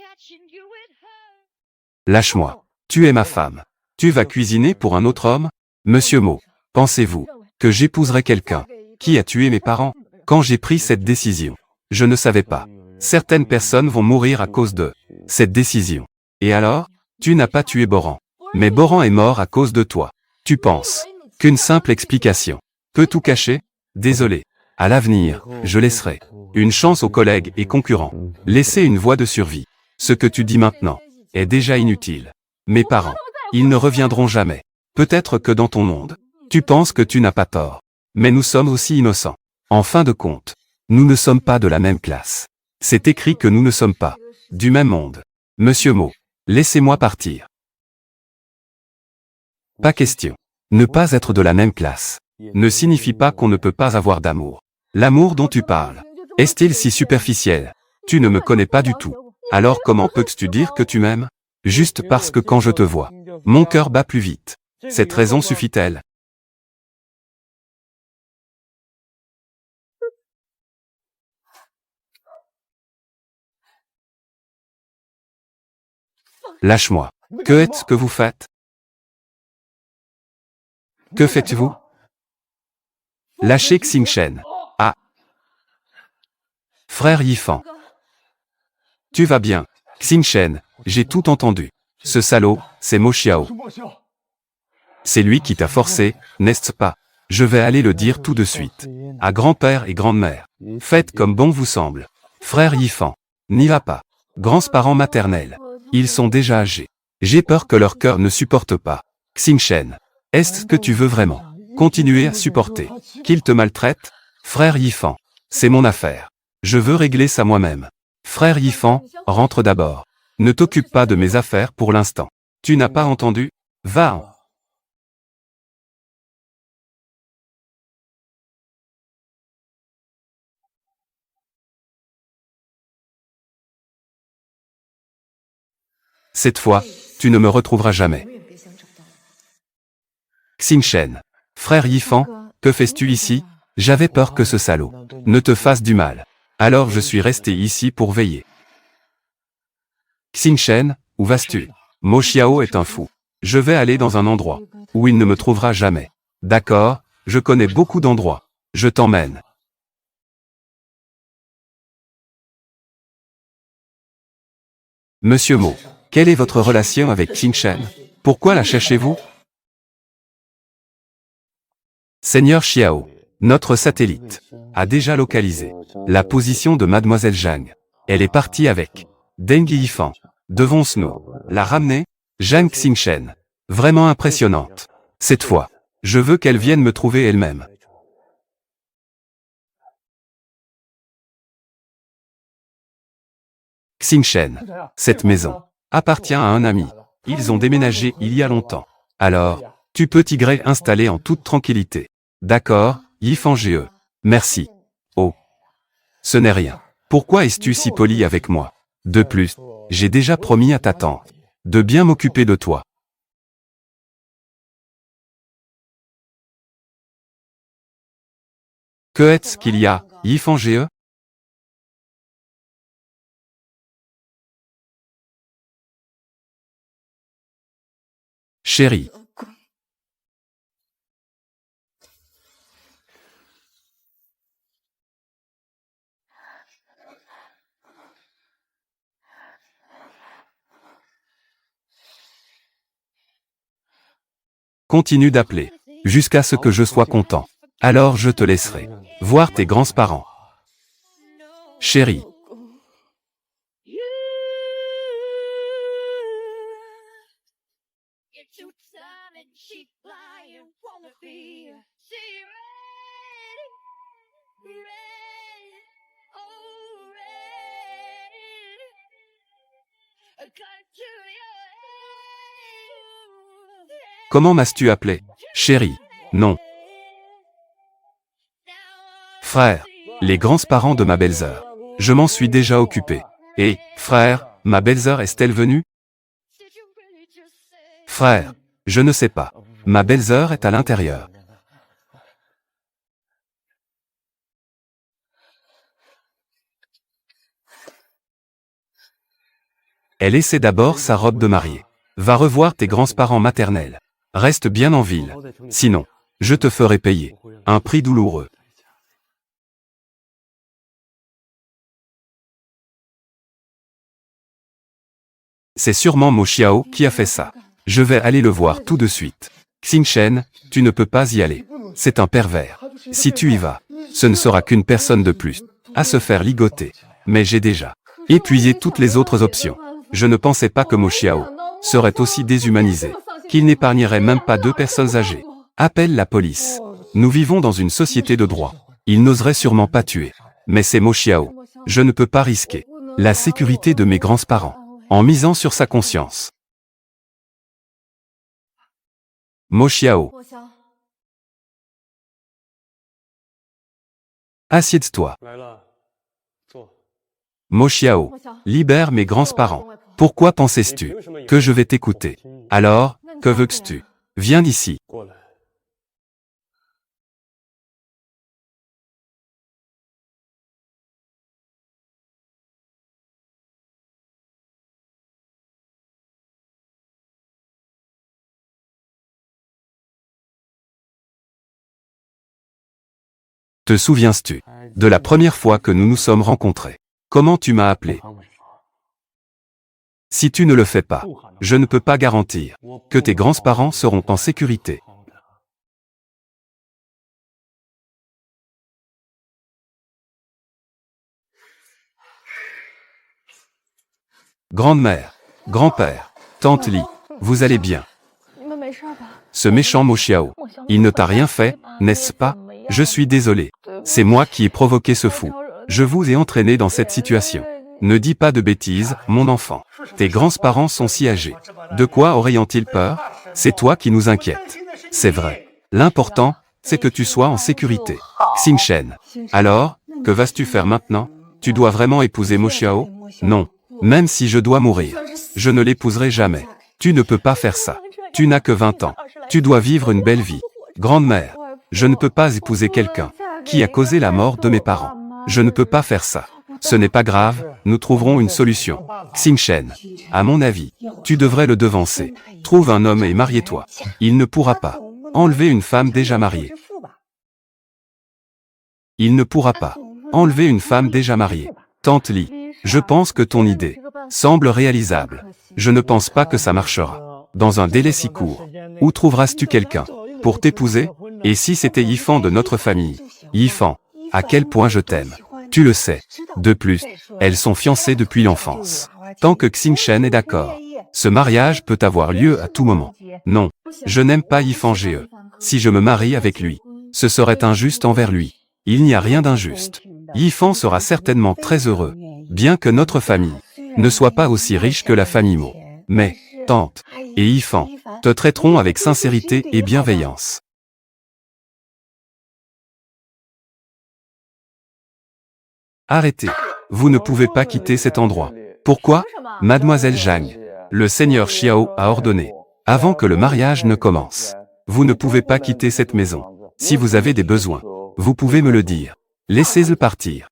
Speaker 2: Lâche-moi. Tu es ma femme. Tu vas cuisiner pour un autre homme? Monsieur Mo, pensez-vous que j'épouserai quelqu'un qui a tué mes parents? Quand j'ai pris cette décision, je ne savais pas. Certaines personnes vont mourir à cause de cette décision. Et alors? Tu n'as pas tué Boran. Mais Boran est mort à cause de toi. Tu penses qu'une simple explication peut tout cacher? Désolé. À l'avenir, je laisserai une chance aux collègues et concurrents. Laisser une voie de survie. Ce que tu dis maintenant est déjà inutile. Mes parents, ils ne reviendront jamais. Peut-être que dans ton monde, tu penses que tu n'as pas tort. Mais nous sommes aussi innocents. En fin de compte, nous ne sommes pas de la même classe. C'est écrit que nous ne sommes pas du même monde. Monsieur Mo, laissez-moi partir. Pas question. Ne pas être de la même classe ne signifie pas qu'on ne peut pas avoir d'amour. L'amour dont tu parles, est-il si superficiel? Tu ne me connais pas du tout. Alors comment peux-tu dire que tu m'aimes? Juste parce que quand je te vois, mon cœur bat plus vite. Cette raison suffit-elle? Lâche-moi. Que est-ce que vous faites? Que faites-vous? Lâchez Xingshen. Ah. Frère Yifan. Tu vas bien. Xingshen, j'ai tout entendu. Ce salaud, c'est Mo Xiao. C'est lui qui t'a forcé, n'est-ce pas? Je vais aller le dire tout de suite. À grand-père et grande-mère. Faites comme bon vous semble. Frère Yifan. N'y va pas. Grands-parents maternels. Ils sont déjà âgés. J'ai peur que leur cœur ne supporte pas. Xingshen. Est-ce que tu veux vraiment continuer à supporter qu'il te maltraite? Frère Yifan. C'est mon affaire. Je veux régler ça moi-même. Frère Yifan, rentre d'abord. Ne t'occupe pas de mes affaires pour l'instant. Tu n'as pas entendu? Va-en. Cette fois, tu ne me retrouveras jamais. Xingshen. Frère Yifan, que fais-tu ici? J'avais peur que ce salaud ne te fasse du mal. Alors je suis resté ici pour veiller. Xingshen, où vas-tu? Mo Xiao est un fou. Je vais aller dans un endroit où il ne me trouvera jamais. D'accord, je connais beaucoup d'endroits. Je t'emmène. Monsieur Mo, quelle est votre relation avec Xingshen? Pourquoi la cherchez-vous? Seigneur Xiao, notre satellite a déjà localisé la position de Mademoiselle Zhang. Elle est partie avec Deng Yifan. Devons-nous la ramener? Zhang Xingshen. Vraiment impressionnante. Cette fois, je veux qu'elle vienne me trouver elle-même. Xingshen. Cette maison appartient à un ami. Ils ont déménagé il y a longtemps. Alors, tu peux t'y installer en toute tranquillité. D'accord, Yifan GE. Merci. Oh. Ce n'est rien. Pourquoi es-tu si poli avec moi? De plus, j'ai déjà promis à ta tante de bien m'occuper de toi. Que est-ce qu'il y a, Yifan GE? Chérie. Continue d'appeler, jusqu'à ce que je sois content. Alors je te laisserai voir tes grands-parents. Chérie. Comment m'as-tu appelé? Chérie. Non. Frère. Les grands-parents de ma belle-sœur. Je m'en suis déjà occupé. Et, frère, ma belle-sœur est-elle venue? Frère. Je ne sais pas. Ma belle-sœur est à l'intérieur. Elle essaie d'abord sa robe de mariée. Va revoir tes grands-parents maternels. Reste bien en ville. Sinon, je te ferai payer un prix douloureux. C'est sûrement Mo Xiao qui a fait ça. Je vais aller le voir tout de suite. Xingchen, tu ne peux pas y aller. C'est un pervers. Si tu y vas, ce ne sera qu'une personne de plus à se faire ligoter. Mais j'ai déjà épuisé toutes les autres options. Je ne pensais pas que Mo Xiao serait aussi déshumanisé, qu'il n'épargnerait même pas 2 personnes âgées. Appelle la police. Nous vivons dans une société de droit. Il n'oserait sûrement pas tuer. Mais c'est Mo Xiao. Je ne peux pas risquer la sécurité de mes grands-parents en misant sur sa conscience. Mo Xiao. Assieds-toi. Mo Xiao. Libère mes grands-parents. Pourquoi pensais-tu que je vais t'écouter? Alors, que veux-tu? Viens ici. Te souviens-tu de la première fois que nous nous sommes rencontrés? Comment tu m'as appelé? Si tu ne le fais pas, je ne peux pas garantir que tes grands-parents seront en sécurité. Grande-mère, grand-père, tante Li, vous allez bien? Ce méchant Mo Xiao, il ne t'a rien fait, n'est-ce pas? Je suis désolé. C'est moi qui ai provoqué ce fou. Je vous ai entraîné dans cette situation. Ne dis pas de bêtises, mon enfant. Tes grands-parents sont si âgés. De quoi auraient-ils peur? C'est toi qui nous inquiète. C'est vrai. L'important, c'est que tu sois en sécurité. Xingchen. Alors, que vas-tu faire maintenant? Tu dois vraiment épouser Mo Xiao? Non. Même si je dois mourir, je ne l'épouserai jamais. Tu ne peux pas faire ça. Tu n'as que 20 ans. Tu dois vivre une belle vie. Grande-mère, je ne peux pas épouser quelqu'un qui a causé la mort de mes parents. Je ne peux pas faire ça. Ce n'est pas grave, nous trouverons une solution. Xingchen, à mon avis, tu devrais le devancer. Trouve un homme et marie-toi. Il ne pourra pas enlever une femme déjà mariée. Il ne pourra pas enlever une femme déjà mariée. Tante Li, je pense que ton idée semble réalisable. Je ne pense pas que ça marchera. Dans un délai si court, où trouveras-tu quelqu'un pour t'épouser? Et si c'était Yifan de notre famille? Yifan, à quel point je t'aime. Tu le sais. De plus, elles sont fiancées depuis l'enfance. Tant que Xingchen est d'accord, ce mariage peut avoir lieu à tout moment. Non, je n'aime pas Yifan GE. Si je me marie avec lui, ce serait injuste envers lui. Il n'y a rien d'injuste. Yifan sera certainement très heureux, bien que notre famille ne soit pas aussi riche que la famille Mo. Mais, tante et Yifan te traiteront avec sincérité et bienveillance. Arrêtez. Vous ne pouvez pas quitter cet endroit. Pourquoi? Mademoiselle Zhang, le seigneur Xiao a ordonné, avant que le mariage ne commence. Vous ne pouvez pas quitter cette maison. Si vous avez des besoins, vous pouvez me le dire. Laissez-le partir.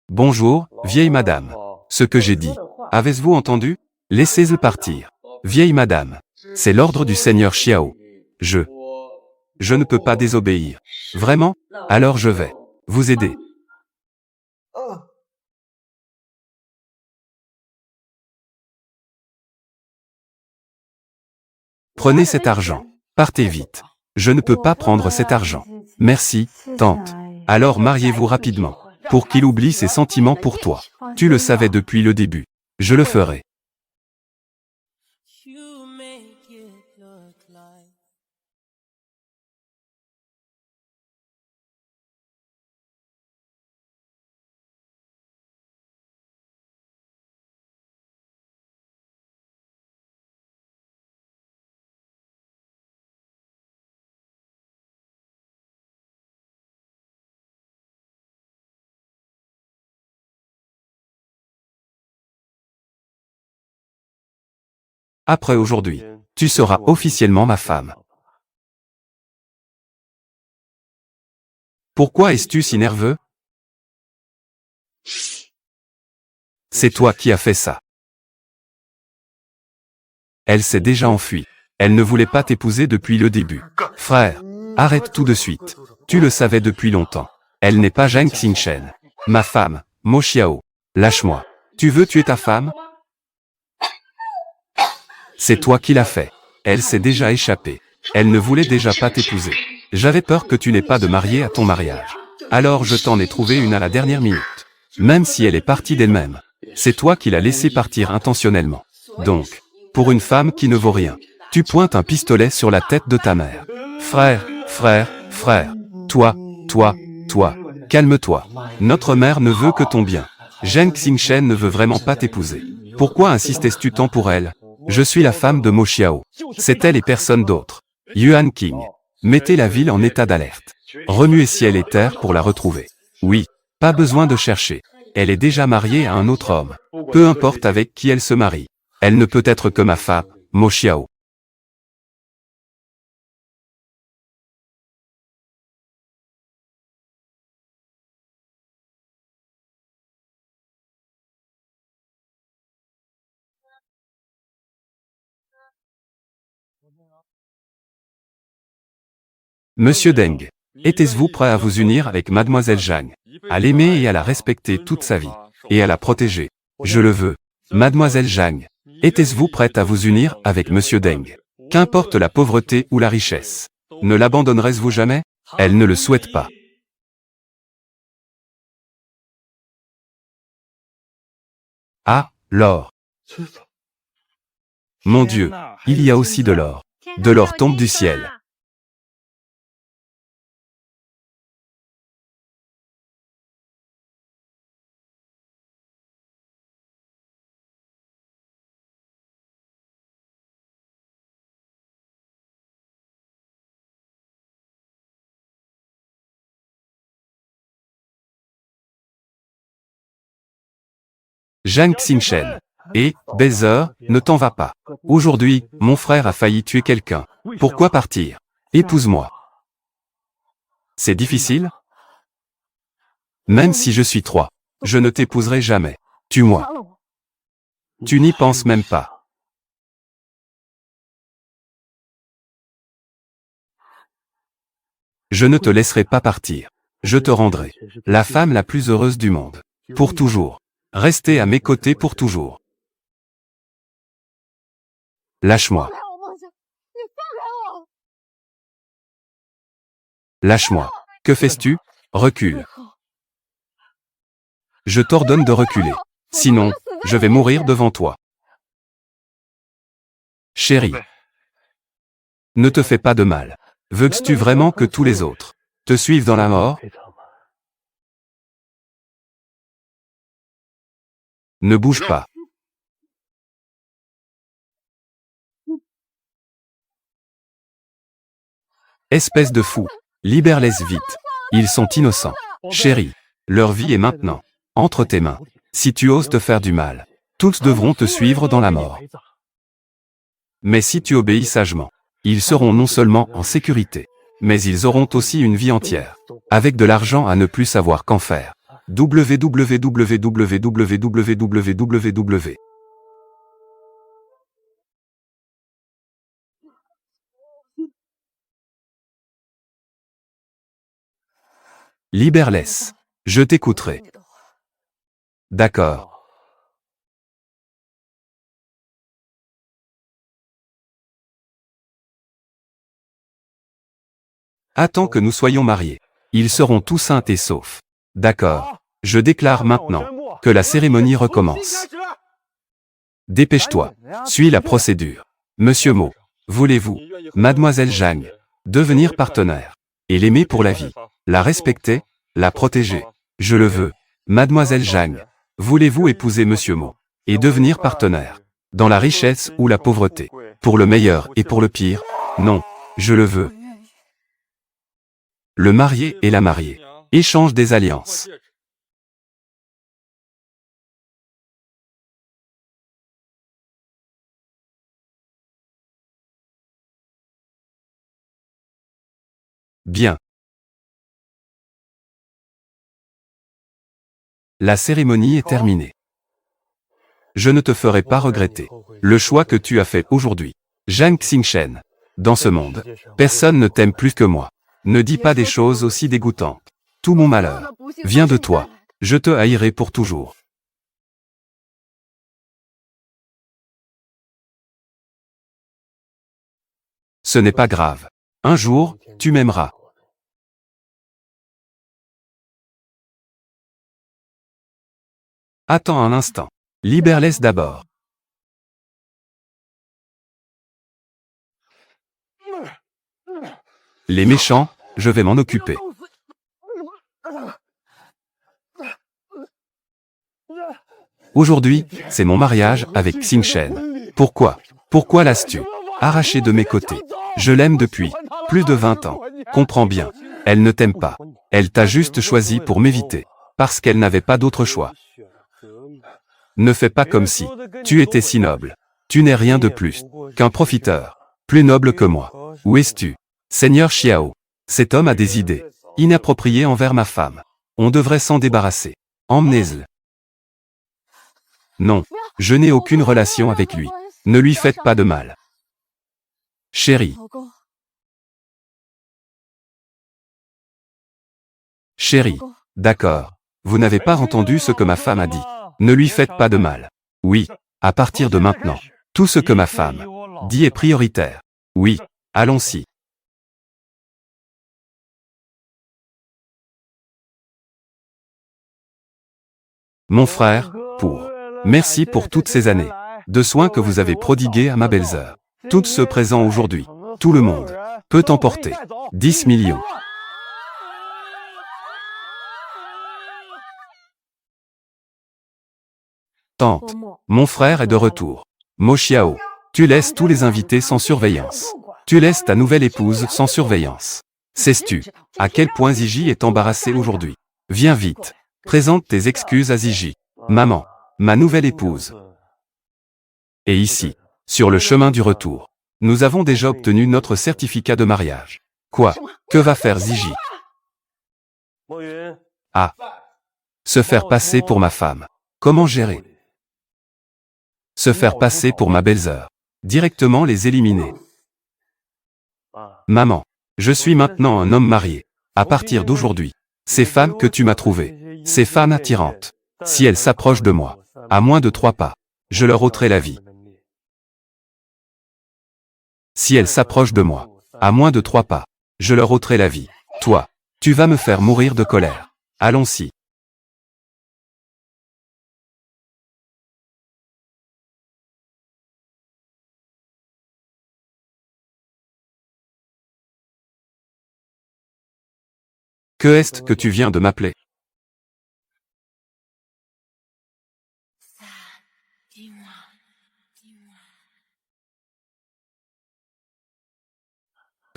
Speaker 2: Bonjour, vieille madame. Ce que j'ai dit. Avez-vous entendu? Laissez-le partir. Vieille madame. C'est l'ordre du seigneur Xiao. Je ne peux pas désobéir. Vraiment? Alors je vais vous aider. Prenez cet argent. Partez vite. Je ne peux pas prendre cet argent. Merci, tante. Alors mariez-vous rapidement, pour qu'il oublie ses sentiments pour toi. Tu le savais depuis le début. Je le ferai. Après aujourd'hui, tu seras officiellement ma femme. Pourquoi es-tu si nerveux? C'est toi qui as fait ça. Elle s'est déjà enfuie. Elle ne voulait pas t'épouser depuis le début. Frère, arrête tout de suite. Tu le savais depuis longtemps. Elle n'est pas Zhang Xingshen. Ma femme, Mo Xiao. Lâche-moi. Tu veux tuer ta femme? C'est toi qui l'as fait. Elle s'est déjà échappée. Elle ne voulait déjà pas t'épouser. J'avais peur que tu n'aies pas de mariée à ton mariage. Alors je t'en ai trouvé une à la dernière minute. Même si elle est partie d'elle-même. C'est toi qui l'as laissée partir intentionnellement. Donc, pour une femme qui ne vaut rien, tu pointes un pistolet sur la tête de ta mère. Frère, toi, calme-toi. Notre mère ne veut que ton bien. Zhang Xingshen ne veut vraiment pas t'épouser. Pourquoi insistais-tu tant pour elle? Je suis la femme de Mo Xiao. C'est elle et personne d'autre. Yuan King. Mettez la ville en état d'alerte. Remuez ciel et terre pour la retrouver. Oui, pas besoin de chercher. Elle est déjà mariée à un autre homme. Peu importe avec qui elle se marie. Elle ne peut être que ma femme, Mo Xiao. Monsieur Deng, êtes-vous prêt à vous unir avec Mademoiselle Zhang, à l'aimer et à la respecter toute sa vie, et à la protéger? Je le veux. Mademoiselle Zhang, êtes-vous prête à vous unir avec Monsieur Deng? Qu'importe la pauvreté ou la richesse. Ne l'abandonnerez-vous jamais? Elle ne le souhaite pas. Ah, l'or. Mon Dieu, il y a aussi de l'or. De l'or tombe du ciel. Zhang Xingshen. Et, baiser, ne t'en va pas. Aujourd'hui, mon frère a failli tuer quelqu'un. Pourquoi partir? Épouse-moi. C'est difficile? Même si je suis 3, je ne t'épouserai jamais. Tue-moi. Tu n'y penses même pas. Je ne te laisserai pas partir. Je te rendrai la femme la plus heureuse du monde. Pour toujours. Restez à mes côtés pour toujours. Lâche-moi. Lâche-moi. Que fais-tu? Recule. Je t'ordonne de reculer. Sinon, je vais mourir devant toi. Chérie. Ne te fais pas de mal. Veux-tu vraiment que tous les autres te suivent dans la mort? Ne bouge pas. Espèce de fou. Libère-les vite. Ils sont innocents. Chérie, leur vie est maintenant entre tes mains. Si tu oses te faire du mal, tous devront te suivre dans la mort. Mais si tu obéis sagement, ils seront non seulement en sécurité, mais ils auront aussi une vie entière, avec de l'argent à ne plus savoir qu'en faire. www. Libère-les. Je t'écouterai. D'accord. Attends que nous soyons mariés. Ils seront tous sains et saufs. D'accord. Je déclare maintenant que la cérémonie recommence. Dépêche-toi. Suis la procédure. Monsieur Mo, voulez-vous, Mademoiselle Zhang, devenir partenaire et l'aimer pour la vie, la respecter, la protéger? Je le veux. Mademoiselle Zhang, voulez-vous épouser Monsieur Mo et devenir partenaire dans la richesse ou la pauvreté, pour le meilleur et pour le pire? Non, je le veux. Le marié et la mariée échangent des alliances. Bien. La cérémonie est terminée. Je ne te ferai pas regretter le choix que tu as fait aujourd'hui. Zhang Xingshen. Dans ce monde, personne ne t'aime plus que moi. Ne dis pas des choses aussi dégoûtantes. Tout mon malheur vient de toi. Je te haïrai pour toujours. Ce n'est pas grave. Un jour, tu m'aimeras. Attends un instant. Libère-les d'abord. Les méchants, je vais m'en occuper. Aujourd'hui, c'est mon mariage avec Xingshen. Pourquoi? Pourquoi l'as-tu arraché de mes côtés? Je l'aime depuis plus de 20 ans. Comprends bien. Elle ne t'aime pas. Elle t'a juste choisi pour m'éviter. Parce qu'elle n'avait pas d'autre choix. Ne fais pas comme si tu étais si noble. Tu n'es rien de plus qu'un profiteur. Plus noble que moi. Où es-tu? Seigneur Xiao. Cet homme a des idées inappropriées envers ma femme. On devrait s'en débarrasser. Emmenez-le. Non, je n'ai aucune relation avec lui. Ne lui faites pas de mal. Chérie. Chérie. D'accord. Vous n'avez pas entendu ce que ma femme a dit. Ne lui faites pas de mal. Oui. À partir de maintenant, tout ce que ma femme dit est prioritaire. Oui. Allons-y. Mon frère, merci pour toutes ces années de soins que vous avez prodigués à ma belle-sœur. Toutes ceux présents aujourd'hui, tout le monde peut emporter 10 millions. Tante, mon frère est de retour. Mo Xiao, tu laisses tous les invités sans surveillance. Tu laisses ta nouvelle épouse sans surveillance. Sais-tu à quel point Ziji est embarrassée aujourd'hui? Viens vite. Présente tes excuses à Ziji. Maman, ma nouvelle épouse. Et ici, sur le chemin du retour, nous avons déjà obtenu notre certificat de mariage. Quoi? Que va faire Ziji? Ah. Se faire passer pour ma femme. Comment gérer? Se faire passer pour ma belle-sœur. Directement les éliminer. Maman, je suis maintenant un homme marié. À partir d'aujourd'hui, ces femmes que tu m'as trouvées, ces femmes attirantes, si elles s'approchent de moi, à moins de 3 pas, je leur ôterai la vie. Si elles s'approchent de moi, à moins de 3 pas, je leur ôterai la vie. Toi, tu vas me faire mourir de colère. Allons-y. Que est-ce que tu viens de m'appeler?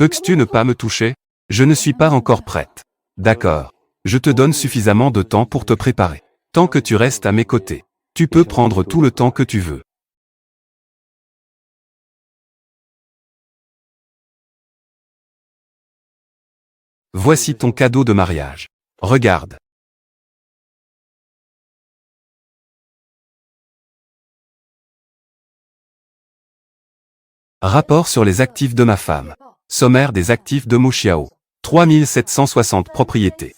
Speaker 2: Peux-tu ne pas me toucher? Je ne suis pas encore prête. D'accord. Je te donne suffisamment de temps pour te préparer. Tant que tu restes à mes côtés. Tu peux prendre tout le temps que tu veux. Voici ton cadeau de mariage. Regarde. Rapport sur les actifs de ma femme. Sommaire des actifs de Mo Xiao. 3760 propriétés.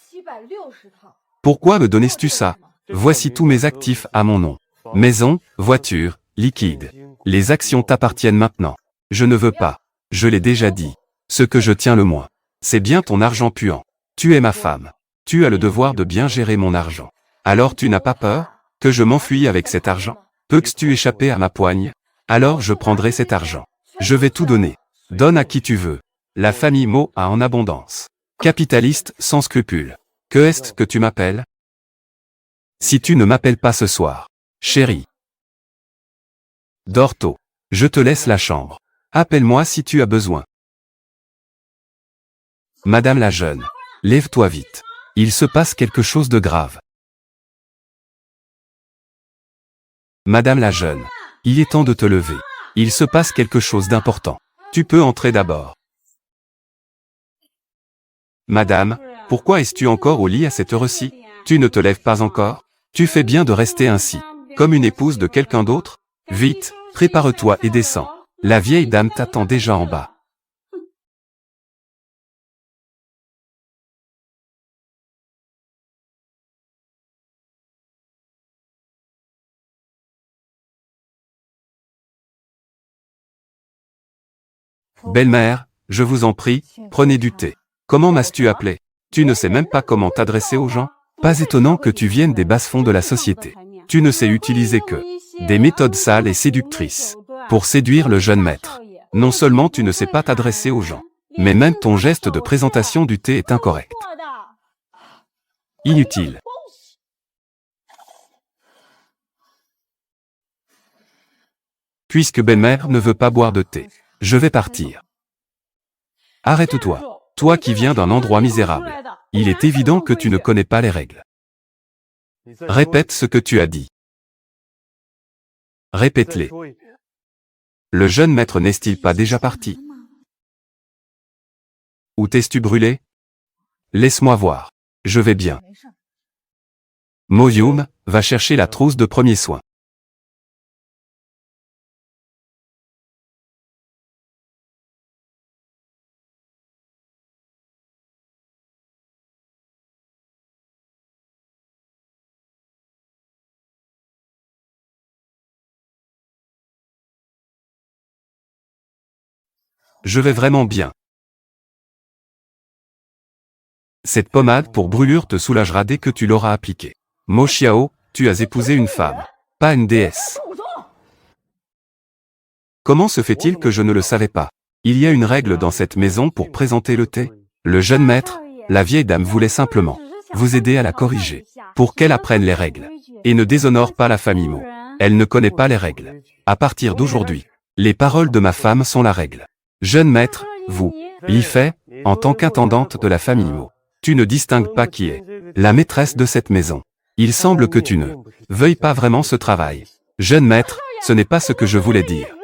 Speaker 2: Pourquoi me donnes-tu ça? Voici tous mes actifs à mon nom. Maison, voiture, liquide. Les actions t'appartiennent maintenant. Je ne veux pas. Je l'ai déjà dit. Ce que je tiens le moins, c'est bien ton argent puant. Tu es ma femme. Tu as le devoir de bien gérer mon argent. Alors tu n'as pas peur que je m'enfuis avec cet argent? Peux-tu échapper à ma poigne? Alors je prendrai cet argent. Je vais tout donner. Donne à qui tu veux. La famille Mo a en abondance. Capitaliste sans scrupules. Que est-ce que tu m'appelles? Si tu ne m'appelles pas ce soir. Chérie. Dors tôt. Je te laisse la chambre. Appelle-moi si tu as besoin. Madame la jeune. Lève-toi vite. Il se passe quelque chose de grave. Madame la jeune. Il est temps de te lever. Il se passe quelque chose d'important. Tu peux entrer d'abord. Madame, pourquoi es-tu encore au lit à cette heure-ci? Tu ne te lèves pas encore? Tu fais bien de rester ainsi. Comme une épouse de quelqu'un d'autre? Vite, prépare-toi et descends. La vieille dame t'attend déjà en bas. Belle-mère, je vous en prie, prenez du thé. Comment m'as-tu appelé? Tu ne sais même pas comment t'adresser aux gens? Pas étonnant que tu viennes des bas-fonds de la société. Tu ne sais utiliser que des méthodes sales et séductrices pour séduire le jeune maître. Non seulement tu ne sais pas t'adresser aux gens, mais même ton geste de présentation du thé est incorrect. Inutile. Puisque belle-mère ne veut pas boire de thé, je vais partir. Arrête-toi. Toi qui viens d'un endroit misérable. Il est évident que tu ne connais pas les règles. Répète ce que tu as dit. Répète-les. Le jeune maître n'est-il pas déjà parti? Où t'es-tu brûlé? Laisse-moi voir. Je vais bien. Mo Yum, va chercher la trousse de premiers soins. Je vais vraiment bien. Cette pommade pour brûlure te soulagera dès que tu l'auras appliquée. Mo Xiao, tu as épousé une femme, pas une déesse. Comment se fait-il que je ne le savais pas? Il y a une règle dans cette maison pour présenter le thé. Le jeune maître, la vieille dame voulait simplement vous aider à la corriger, pour qu'elle apprenne les règles, et ne déshonore pas la famille Mo. Elle ne connaît pas les règles. À partir d'aujourd'hui, les paroles de ma femme sont la règle. Jeune maître, vous, Li Fei, en tant qu'intendante de la famille Mo, tu ne distingues pas qui est la maîtresse de cette maison. Il semble que tu ne veuilles pas vraiment ce travail. Jeune maître, ce n'est pas ce que je voulais dire.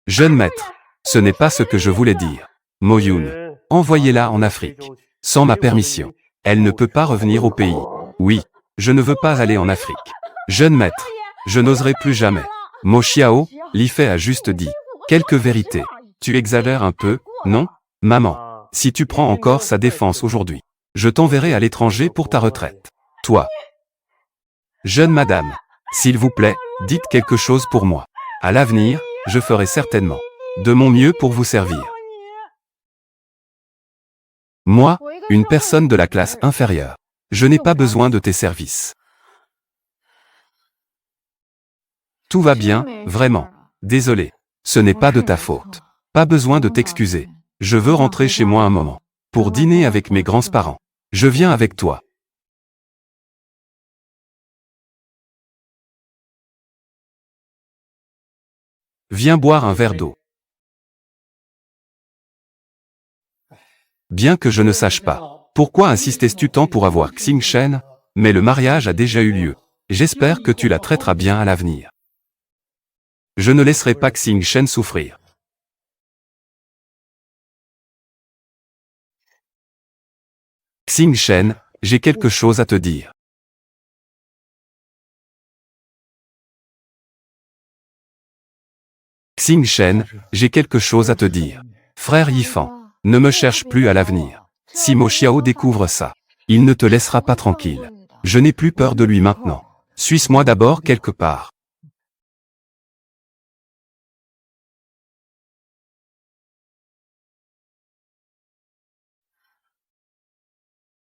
Speaker 2: Jeune maître, ce n'est pas ce que je voulais dire. Mo Yun, envoyez-la en Afrique. Sans ma permission. Elle ne peut pas revenir au pays. Oui, je ne veux pas aller en Afrique. Jeune maître, je n'oserai plus jamais. Mo Xiao, Li Fei a juste dit quelques vérités. Tu exagères un peu, non? Maman, si tu prends encore sa défense aujourd'hui, je t'enverrai à l'étranger pour ta retraite. Toi. Jeune madame, s'il vous plaît, dites quelque chose pour moi. À l'avenir, je ferai certainement de mon mieux pour vous servir. Moi, une personne de la classe inférieure, je n'ai pas besoin de tes services. Tout va bien, vraiment. Désolé. Ce n'est pas de ta faute. Pas besoin de t'excuser. Je veux rentrer chez moi un moment. Pour dîner avec mes grands-parents. Je viens avec toi. Viens boire un verre d'eau. Bien que je ne sache pas. Pourquoi insistais-tu tant pour avoir Xing Shen? Mais le mariage a déjà eu lieu. J'espère que tu la traiteras bien à l'avenir. Je ne laisserai pas Xing Shen souffrir. Xing Shen, j'ai quelque chose à te dire. Xing Shen, j'ai quelque chose à te dire. Frère Yifan, ne me cherche plus à l'avenir. Si Mo Xiao découvre ça, il ne te laissera pas tranquille. Je n'ai plus peur de lui maintenant. Suis-moi d'abord quelque part.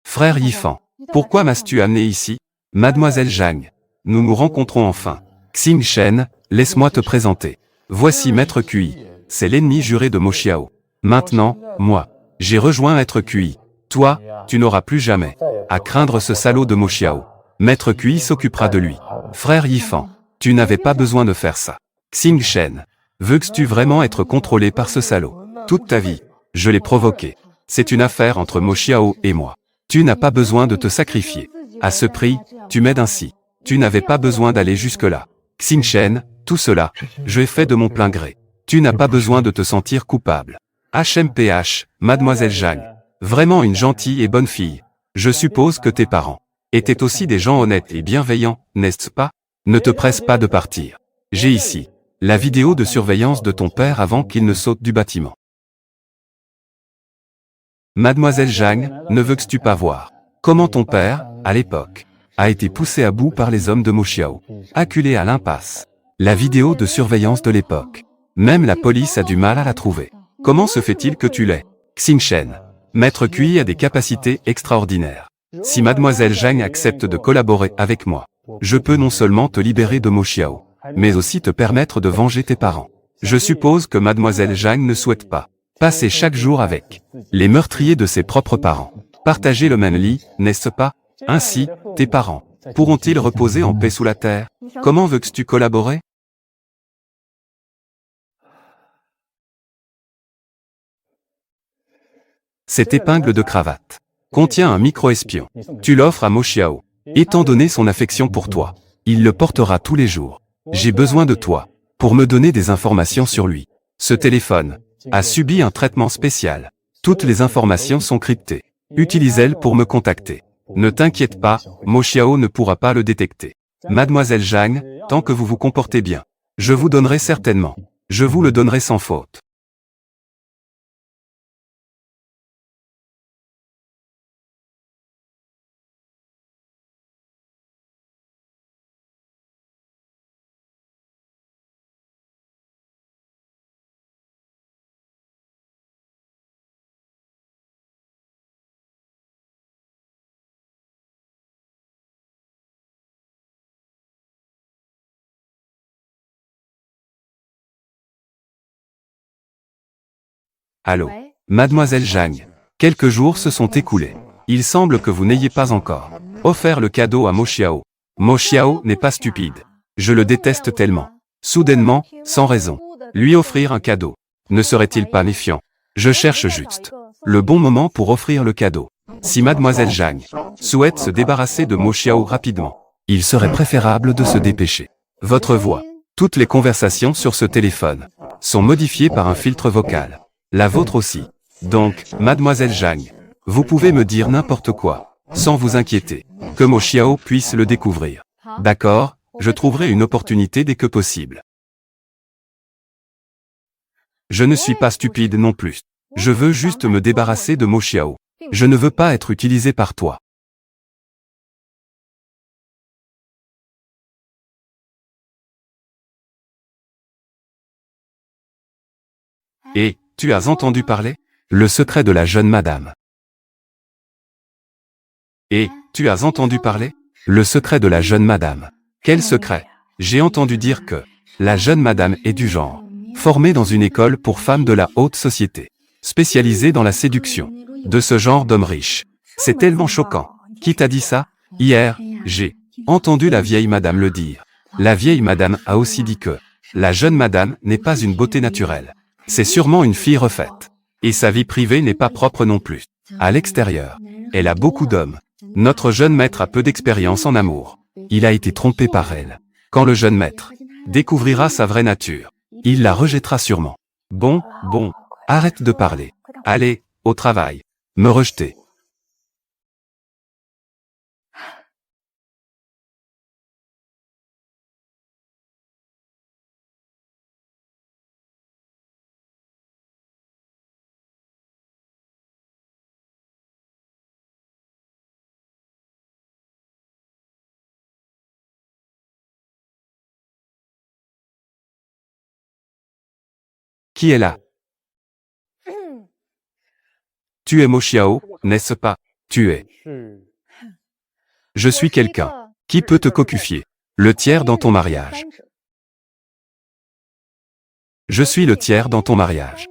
Speaker 2: Frère Yifan, pourquoi m'as-tu amené ici? Mademoiselle Zhang, nous nous rencontrons enfin. Xing Shen, laisse-moi te présenter. Voici Maître Cui, c'est l'ennemi juré de Mo Xiao. Maintenant, moi, j'ai rejoint Maître Cui. Toi, tu n'auras plus jamais à craindre ce salaud de Mo Xiao. Maître Cui s'occupera de lui. Frère Yifan, tu n'avais pas besoin de faire ça. Xing Shen, veux-tu vraiment être contrôlé par ce salaud? Toute ta vie, je l'ai provoqué. C'est une affaire entre Mo Xiao et moi. Tu n'as pas besoin de te sacrifier. À ce prix, tu m'aides ainsi. Tu n'avais pas besoin d'aller jusque-là. Xing Shen, tout cela, je l'ai fait de mon plein gré. Tu n'as pas besoin de te sentir coupable. HMPH, Mademoiselle Zhang, vraiment une gentille et bonne fille. Je suppose que tes parents étaient aussi des gens honnêtes et bienveillants, n'est-ce pas? Ne te presse pas de partir. J'ai ici la vidéo de surveillance de ton père avant qu'il ne saute du bâtiment. Mademoiselle Zhang, ne veux-tu pas voir comment ton père, à l'époque, a été poussé à bout par les hommes de Mo Xiao, acculé à l'impasse? La vidéo de surveillance de l'époque. Même la police a du mal à la trouver. Comment se fait-il que tu l'aies? Xing Shen, Maître Cui a des capacités extraordinaires. Si Mademoiselle Zhang accepte de collaborer avec moi, je peux non seulement te libérer de Mo Xiao, mais aussi te permettre de venger tes parents. Je suppose que Mademoiselle Zhang ne souhaite pas passer chaque jour avec les meurtriers de ses propres parents. Partager le même lit, n'est-ce pas? Ainsi, tes parents pourront-ils reposer en paix sous la terre? Comment veux-tu collaborer? Cette épingle de cravate contient un micro-espion. Tu l'offres à Mo Xiao. Étant donné son affection pour toi, il le portera tous les jours. J'ai besoin de toi pour me donner des informations sur lui. Ce téléphone a subi un traitement spécial. Toutes les informations sont cryptées. Utilise-elles pour me contacter. Ne t'inquiète pas, Mo Xiao ne pourra pas le détecter. Mademoiselle Zhang, tant que vous vous comportez bien, je vous donnerai certainement. Je vous le donnerai sans faute. Allô, Mademoiselle Zhang, quelques jours se sont écoulés. Il semble que vous n'ayez pas encore offert le cadeau à Mo Xiao. Mo Xiao n'est pas stupide. Je le déteste tellement. Soudainement, sans raison, lui offrir un cadeau. Ne serait-il pas méfiant? Je cherche juste le bon moment pour offrir le cadeau. Si Mademoiselle Zhang souhaite se débarrasser de Mo Xiao rapidement, il serait préférable de se dépêcher. Votre voix, toutes les conversations sur ce téléphone, sont modifiées par un filtre vocal. La vôtre aussi. Donc, Mademoiselle Zhang, vous pouvez me dire n'importe quoi, sans vous inquiéter, que Mo Xiao puisse le découvrir. D'accord, je trouverai une opportunité dès que possible. Je ne suis pas stupide non plus. Je veux juste me débarrasser de Mo Xiao. Je ne veux pas être utilisé par toi. Et, tu as entendu parler? Le secret de la jeune madame. Et, tu as entendu parler? Le secret de la jeune madame. Quel secret? J'ai entendu dire que la jeune madame est du genre formée dans une école pour femmes de la haute société, spécialisée dans la séduction de ce genre d'hommes riches. C'est tellement choquant. Qui t'a dit ça? Hier, j'ai entendu la vieille madame le dire. La vieille madame a aussi dit que la jeune madame n'est pas une beauté naturelle. C'est sûrement une fille refaite. Et sa vie privée n'est pas propre non plus. À l'extérieur, elle a beaucoup d'hommes. Notre jeune maître a peu d'expérience en amour. Il a été trompé par elle. Quand le jeune maître découvrira sa vraie nature, il la rejettera sûrement. Bon, arrête de parler. Allez, au travail. Me rejeter. Qui est là? Tu es Mo Xiao, n'est-ce pas? Tu es. Je suis quelqu'un qui peut te cocufier. Le tiers dans ton mariage. Je suis le tiers dans ton mariage.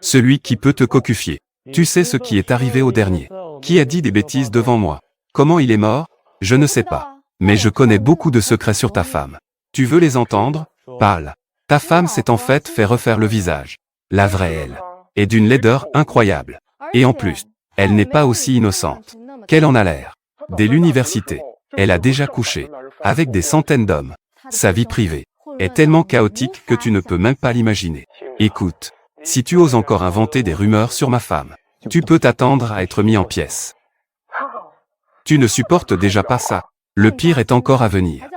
Speaker 2: Celui qui peut te cocufier. Tu sais ce qui est arrivé au dernier. Qui a dit des bêtises devant moi? Comment il est mort? Je ne sais pas. Mais je connais beaucoup de secrets sur ta femme. Tu veux les entendre? Parle. Ta femme s'est en fait refaire le visage. La vraie elle est d'une laideur incroyable. Et en plus, elle n'est pas aussi innocente qu'elle en a l'air. Dès l'université, elle a déjà couché avec des centaines d'hommes. Sa vie privée est tellement chaotique que tu ne peux même pas l'imaginer. Écoute, si tu oses encore inventer des rumeurs sur ma femme, tu peux t'attendre à être mis en pièces. Tu ne supportes déjà pas ça. Le pire est encore à venir.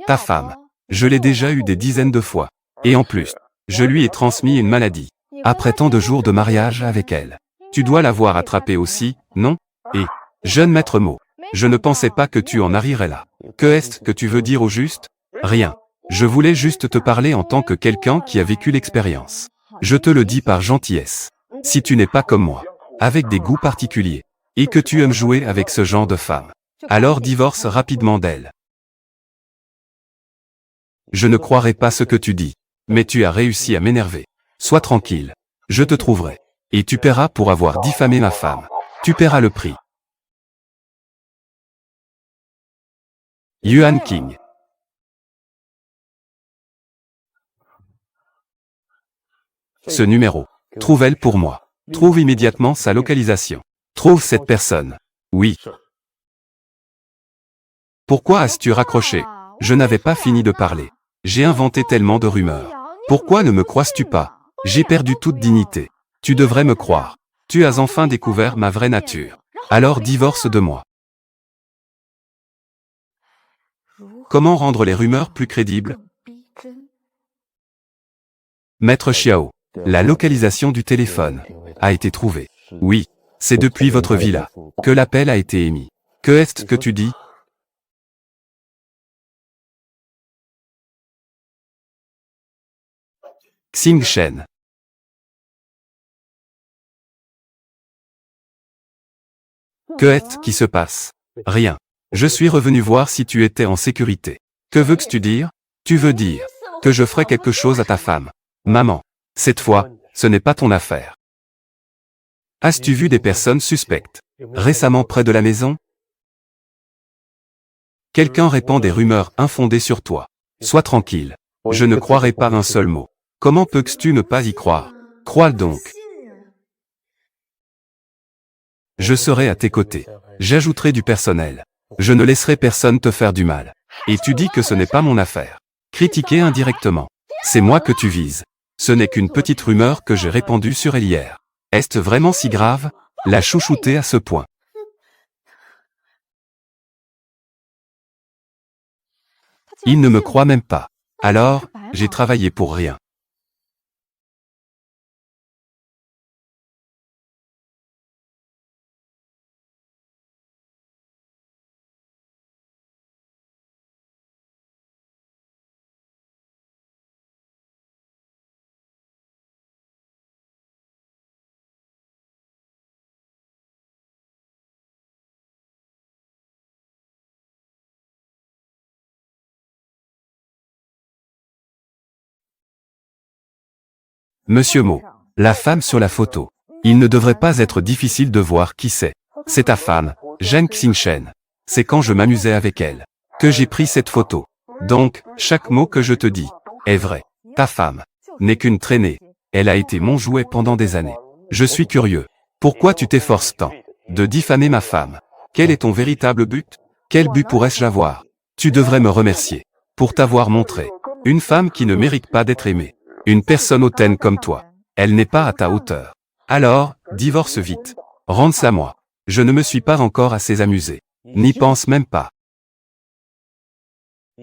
Speaker 2: Ta femme, je l'ai déjà eue des dizaines de fois. Et en plus, je lui ai transmis une maladie. Après tant de jours de mariage avec elle. Tu dois l'avoir attrapée aussi, non? Et, jeune maître Mo, je ne pensais pas que tu en arriverais là. Que est-ce que tu veux dire au juste? Rien. Je voulais juste te parler en tant que quelqu'un qui a vécu l'expérience. Je te le dis par gentillesse. Si tu n'es pas comme moi, avec des goûts particuliers, et que tu aimes jouer avec ce genre de femme, alors divorce rapidement d'elle. Je ne croirai pas ce que tu dis, mais tu as réussi à m'énerver. Sois tranquille. Je te trouverai. Et tu paieras pour avoir diffamé ma femme. Tu paieras le prix. Yuan King. Ce numéro. Trouve-elle pour moi. Trouve immédiatement sa localisation. Trouve cette personne. Oui. Pourquoi as-tu raccroché? Je n'avais pas fini de parler. J'ai inventé tellement de rumeurs. Pourquoi ne me crois-tu pas? J'ai perdu toute dignité. Tu devrais me croire. Tu as enfin découvert ma vraie nature. Alors divorce de moi. Comment rendre les rumeurs plus crédibles? Maître Xiao, la localisation du téléphone a été trouvée. Oui, c'est depuis votre villa que l'appel a été émis. Que est-ce que tu dis? Xing Shen. Que est-ce qui se passe? Rien. Je suis revenu voir si tu étais en sécurité. Que veux-tu dire? Tu veux dire que je ferai quelque chose à ta femme. Maman, cette fois, ce n'est pas ton affaire. As-tu vu des personnes suspectes récemment près de la maison? Quelqu'un répand des rumeurs infondées sur toi. Sois tranquille. Je ne croirai pas un seul mot. Comment peux-tu ne pas y croire? Crois donc. Je serai à tes côtés. J'ajouterai du personnel. Je ne laisserai personne te faire du mal. Et tu dis que ce n'est pas mon affaire. Critiquer indirectement. C'est moi que tu vises. Ce n'est qu'une petite rumeur que j'ai répandue sur elle hier. Est-ce vraiment si grave? La chouchouter à ce point. Il ne me croit même pas. Alors, j'ai travaillé pour rien. Monsieur Mo, la femme sur la photo. Il ne devrait pas être difficile de voir qui c'est. C'est ta femme, Zheng Xingshen. C'est quand je m'amusais avec elle que j'ai pris cette photo. Donc, chaque mot que je te dis est vrai. Ta femme n'est qu'une traînée. Elle a été mon jouet pendant des années. Je suis curieux. Pourquoi tu t'efforces tant de diffamer ma femme? Quel est ton véritable but? Quel but pourrais-je avoir? Tu devrais me remercier pour t'avoir montré une femme qui ne mérite pas d'être aimée. Une personne hautaine comme toi. Elle n'est pas à ta hauteur. Alors, divorce vite. Rends-la moi. Je ne me suis pas encore assez amusé. N'y pense même pas.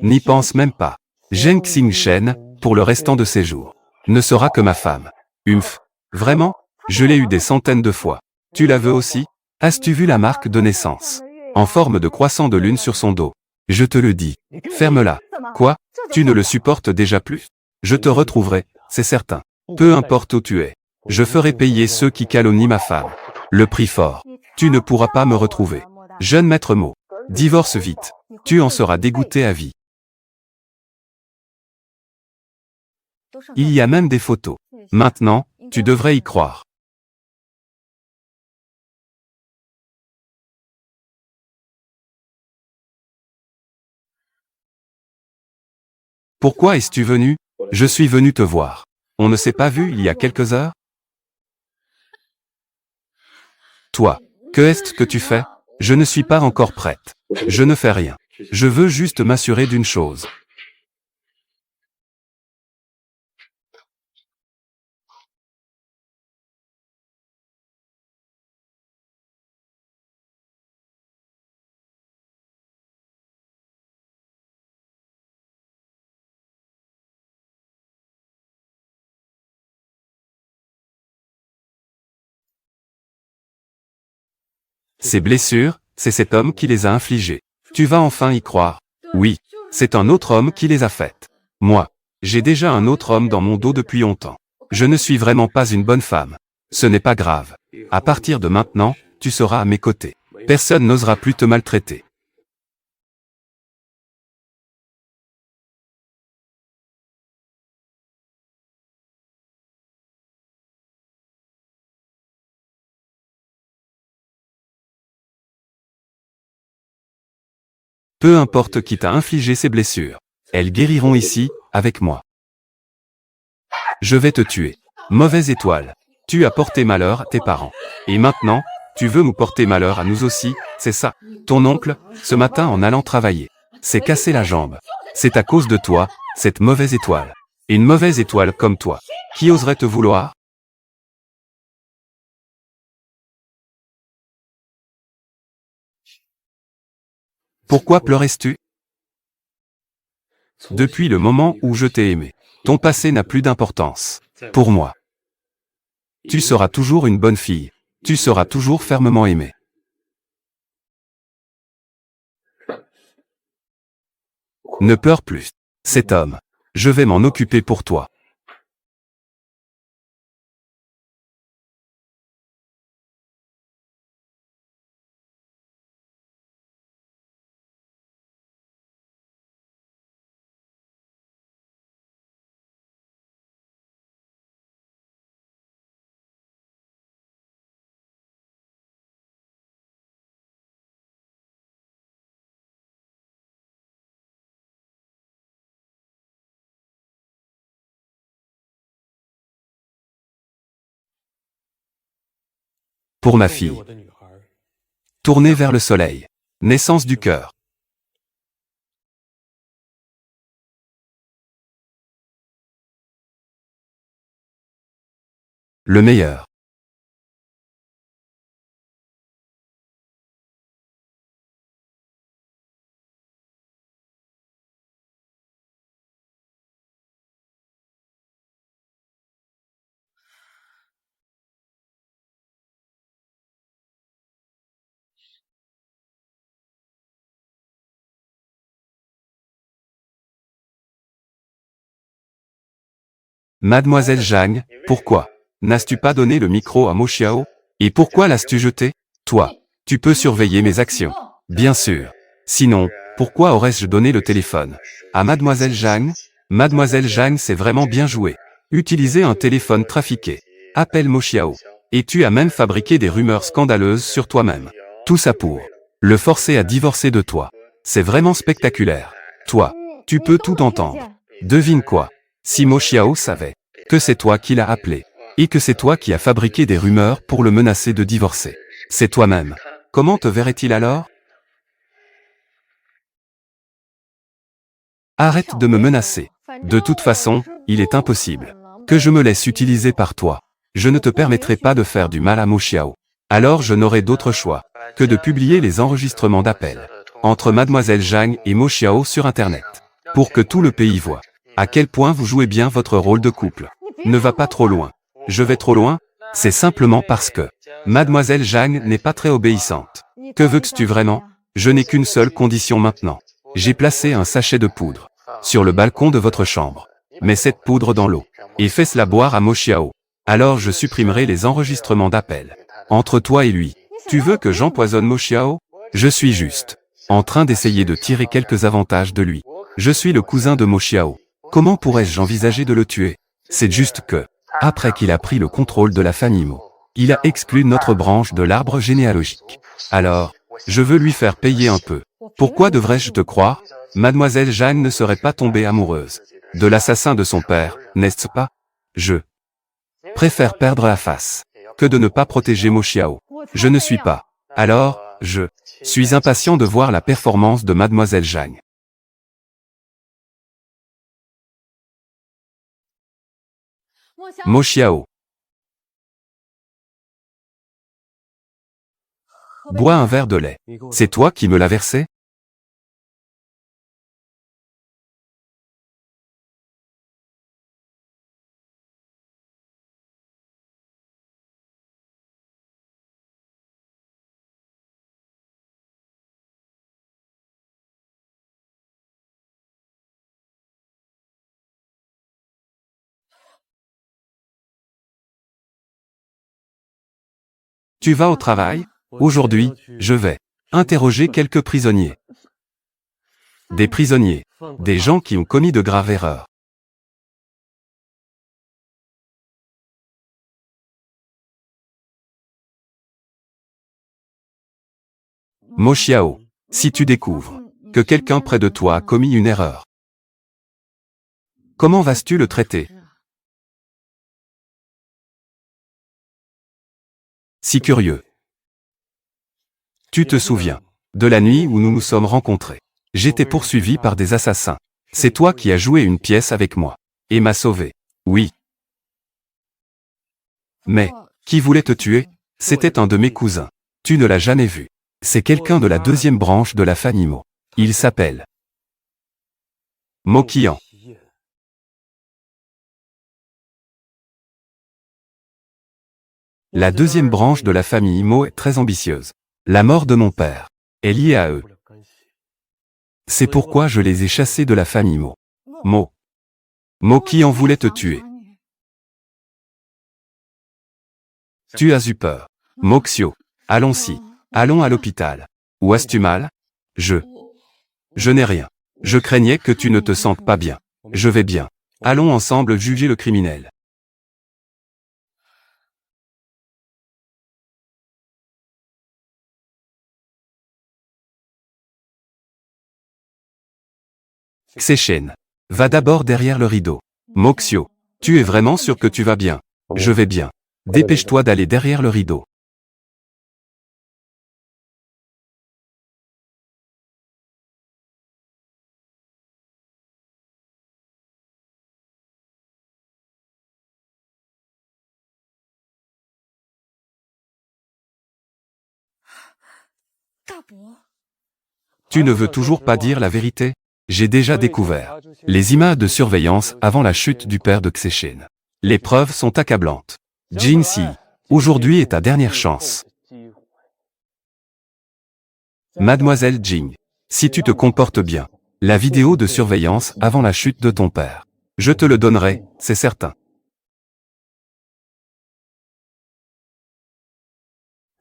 Speaker 2: N'y pense même pas. Zheng Xingchen, pour le restant de ses jours, ne sera que ma femme. Humph. Vraiment? Je l'ai eu des centaines de fois. Tu la veux aussi? As-tu vu la marque de naissance? En forme de croissant de lune sur son dos. Je te le dis. Ferme-la. Quoi? Tu ne le supportes déjà plus? Je te retrouverai, c'est certain. Peu importe où tu es. Je ferai payer ceux qui calomnient ma femme. Le prix fort. Tu ne pourras pas me retrouver. Jeune maître mot. Divorce vite. Tu en seras dégoûté à vie. Il y a même des photos. Maintenant, tu devrais y croire. Pourquoi es-tu venu? Je suis venu te voir. On ne s'est pas vu il y a quelques heures? Toi, que est-ce que tu fais? Je ne suis pas encore prête. Je ne fais rien. Je veux juste m'assurer d'une chose. Ces blessures, c'est cet homme qui les a infligées. Tu vas enfin y croire. Oui, c'est un autre homme qui les a faites. Moi, j'ai déjà un autre homme dans mon dos depuis longtemps. Je ne suis vraiment pas une bonne femme. Ce n'est pas grave. À partir de maintenant, tu seras à mes côtés. Personne n'osera plus te maltraiter. Peu importe qui t'a infligé ces blessures. Elles guériront ici, avec moi. Je vais te tuer. Mauvaise étoile. Tu as porté malheur à tes parents. Et maintenant, tu veux nous porter malheur à nous aussi, c'est ça. Ton oncle, ce matin en allant travailler, s'est cassé la jambe. C'est à cause de toi, cette mauvaise étoile. Une mauvaise étoile comme toi. Qui oserait te vouloir? Pourquoi pleurais-tu? Depuis le moment où je t'ai aimé. Ton passé n'a plus d'importance. Pour moi. Tu seras toujours une bonne fille. Tu seras toujours fermement aimée. Ne pleure plus. Cet homme. Je vais m'en occuper pour toi. Pour ma fille. Tournée vers le soleil. Naissance du cœur. Le meilleur. Mademoiselle Zhang, pourquoi n'as-tu pas donné le micro à Mo Xiao? Et pourquoi l'as-tu jeté? Toi, tu peux surveiller mes actions. Bien sûr. Sinon, pourquoi aurais-je donné le téléphone à Mademoiselle Zhang? Mademoiselle Zhang, c'est vraiment bien joué. Utiliser un téléphone trafiqué. Appelle Mo Xiao. Et tu as même fabriqué des rumeurs scandaleuses sur toi-même. Tout ça pour le forcer à divorcer de toi. C'est vraiment spectaculaire. Toi, tu peux tout entendre. Devine quoi? Si Mo Xiao savait que c'est toi qui l'as appelé, et que c'est toi qui as fabriqué des rumeurs pour le menacer de divorcer. C'est toi-même. Comment te verrait-il alors? Arrête de me menacer. De toute façon, il est impossible que je me laisse utiliser par toi. Je ne te permettrai pas de faire du mal à Mo Xiao. Alors je n'aurai d'autre choix que de publier les enregistrements d'appels entre Mademoiselle Zhang et Mo Xiao sur Internet, pour que tout le pays voie à quel point vous jouez bien votre rôle de couple. Ne va pas trop loin. Je vais trop loin? C'est simplement parce que Mademoiselle Zhang n'est pas très obéissante. Que veux-tu vraiment? Je n'ai qu'une seule condition maintenant. J'ai placé un sachet de poudre sur le balcon de votre chambre. Mets cette poudre dans l'eau et fais-la boire à Mo Xiao. Alors je supprimerai les enregistrements d'appels entre toi et lui. Tu veux que j'empoisonne Mo Xiao? Je suis juste en train d'essayer de tirer quelques avantages de lui. Je suis le cousin de Mo Xiao. Comment pourrais-je envisager de le tuer? C'est juste que, après qu'il a pris le contrôle de la famille Mo, il a exclu notre branche de l'arbre généalogique. Alors, je veux lui faire payer un peu. Pourquoi devrais-je te croire? Mademoiselle Jeanne ne serait pas tombée amoureuse de l'assassin de son père, n'est-ce pas? Je préfère perdre la face que de ne pas protéger Mo Xiao. Je ne suis pas. Alors, je suis impatient de voir la performance de Mademoiselle Zhang. Mo Xiao. Bois un verre de lait. C'est toi qui me l'as versé? Tu vas au travail? Aujourd'hui, je vais interroger quelques prisonniers. Des prisonniers. Des gens qui ont commis de graves erreurs. Mo Xiao, si tu découvres que quelqu'un près de toi a commis une erreur, comment vas-tu le traiter? Si curieux. Tu te souviens de la nuit où nous nous sommes rencontrés. J'étais poursuivi par des assassins. C'est toi qui as joué une pièce avec moi et m'as sauvé. Oui. Mais, qui voulait te tuer? C'était un de mes cousins. Tu ne l'as jamais vu. C'est quelqu'un de la deuxième branche de la famille Mo. Il s'appelle Mo Qian. La deuxième branche de la famille Mo est très ambitieuse. La mort de mon père est liée à eux. C'est pourquoi je les ai chassés de la famille Mo. Mo Qian voulait te tuer. Tu as eu peur. Mo Xiao. Allons-y. Allons à l'hôpital. Où as-tu mal? Je n'ai rien. Je craignais que tu ne te sentes pas bien. Je vais bien. Allons ensemble juger le criminel. Xechen. Va d'abord derrière le rideau. Mo Xiao. Tu es vraiment sûr que tu vas bien? Je vais bien. Dépêche-toi d'aller derrière le rideau. Tu ne veux toujours pas dire la vérité? J'ai déjà découvert les images de surveillance avant la chute du père de Xechen. Les preuves sont accablantes. Jin Si, aujourd'hui est ta dernière chance. Mademoiselle Jing, si tu te comportes bien, la vidéo de surveillance avant la chute de ton père, je te le donnerai, c'est certain.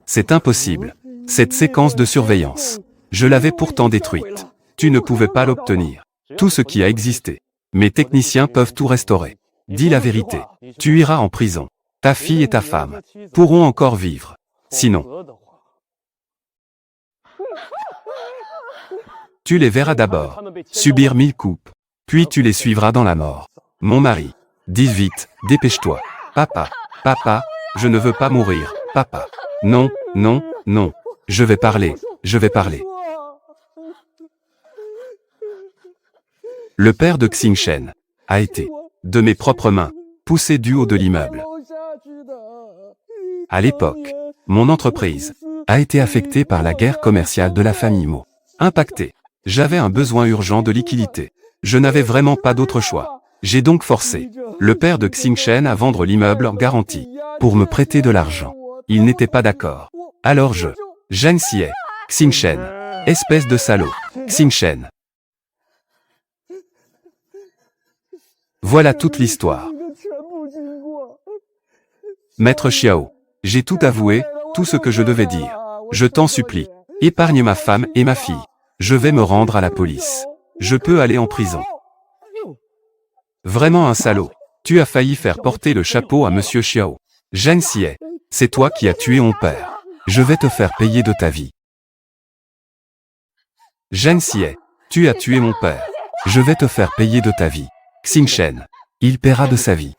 Speaker 2: C'est impossible. Cette séquence de surveillance, je l'avais pourtant détruite. Tu ne pouvais pas l'obtenir. Tout ce qui a existé. Mes techniciens peuvent tout restaurer. Dis la vérité. Tu iras en prison. Ta fille et ta femme pourront encore vivre. Sinon, tu les verras d'abord subir 1000 coups, puis tu les suivras dans la mort. Mon mari, Dis vite, dépêche-toi. Papa, papa, je ne veux pas mourir, papa. Non, non, non. Je vais parler, je vais parler. Le père de Xingchen a été, de mes propres mains, poussé du haut de l'immeuble. À l'époque, mon entreprise a été affectée par la guerre commerciale de la famille Mo. Impactée. J'avais un besoin urgent de liquidité. Je n'avais vraiment pas d'autre choix. J'ai donc forcé le père de Xingchen à vendre l'immeuble en garantie pour me prêter de l'argent. Il n'était pas d'accord. Alors Zhang Xie, Xingchen, espèce de salaud, Xingchen. Voilà toute l'histoire. Maître Xiao, j'ai tout avoué, tout ce que je devais dire. Je t'en supplie, épargne ma femme et ma fille. Je vais me rendre à la police. Je peux aller en prison. Vraiment un salaud. Tu as failli faire porter le chapeau à Monsieur Xiao. Zhang Xie, c'est toi qui as tué mon père. Je vais te faire payer de ta vie. Zhang Xie, tu as tué mon père. Je vais te faire payer de ta vie. Xingchen, il paiera de sa vie.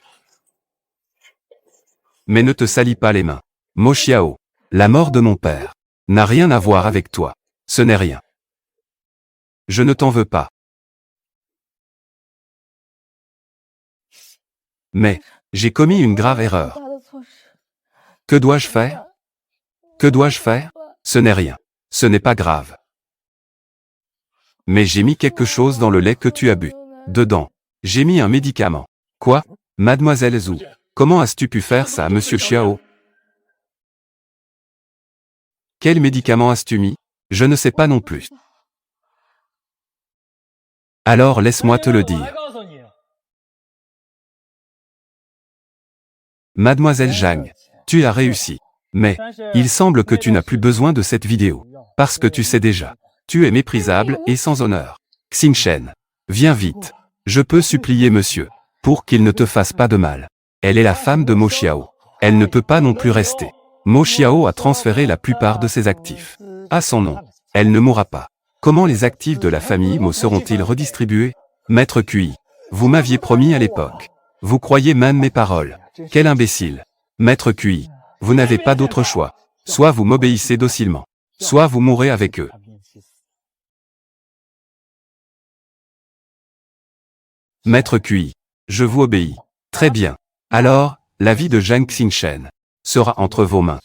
Speaker 2: Mais ne te salis pas les mains. Mo Xiao, la mort de mon père n'a rien à voir avec toi. Ce n'est rien. Je ne t'en veux pas. Mais, j'ai commis une grave erreur. Que dois-je faire? Que dois-je faire? Ce n'est rien. Ce n'est pas grave. Mais j'ai mis quelque chose dans le lait que tu as bu. Dedans, j'ai mis un médicament. Quoi? Mademoiselle Zhu, comment as-tu pu faire ça à Monsieur Xiao? Quel médicament as-tu mis? Je ne sais pas non plus. Alors laisse-moi te le dire. Mademoiselle Zhang, tu as réussi. Mais, il semble que tu n'as plus besoin de cette vidéo. Parce que tu sais déjà. Tu es méprisable et sans honneur. Xingchen, viens vite. Je peux supplier monsieur, pour qu'il ne te fasse pas de mal. Elle est la femme de Mo Xiao. Elle ne peut pas non plus rester. Mo Xiao a transféré la plupart de ses actifs à son nom. Elle ne mourra pas. Comment les actifs de la famille Mo seront-ils redistribués? Maître Cui, vous m'aviez promis à l'époque. Vous croyez même mes paroles. Quel imbécile. Maître Cui, vous n'avez pas d'autre choix. Soit vous m'obéissez docilement, soit vous mourrez avec eux. Maître Cui, je vous obéis. Très bien. Alors, la vie de Zhang Xingchen sera entre vos mains.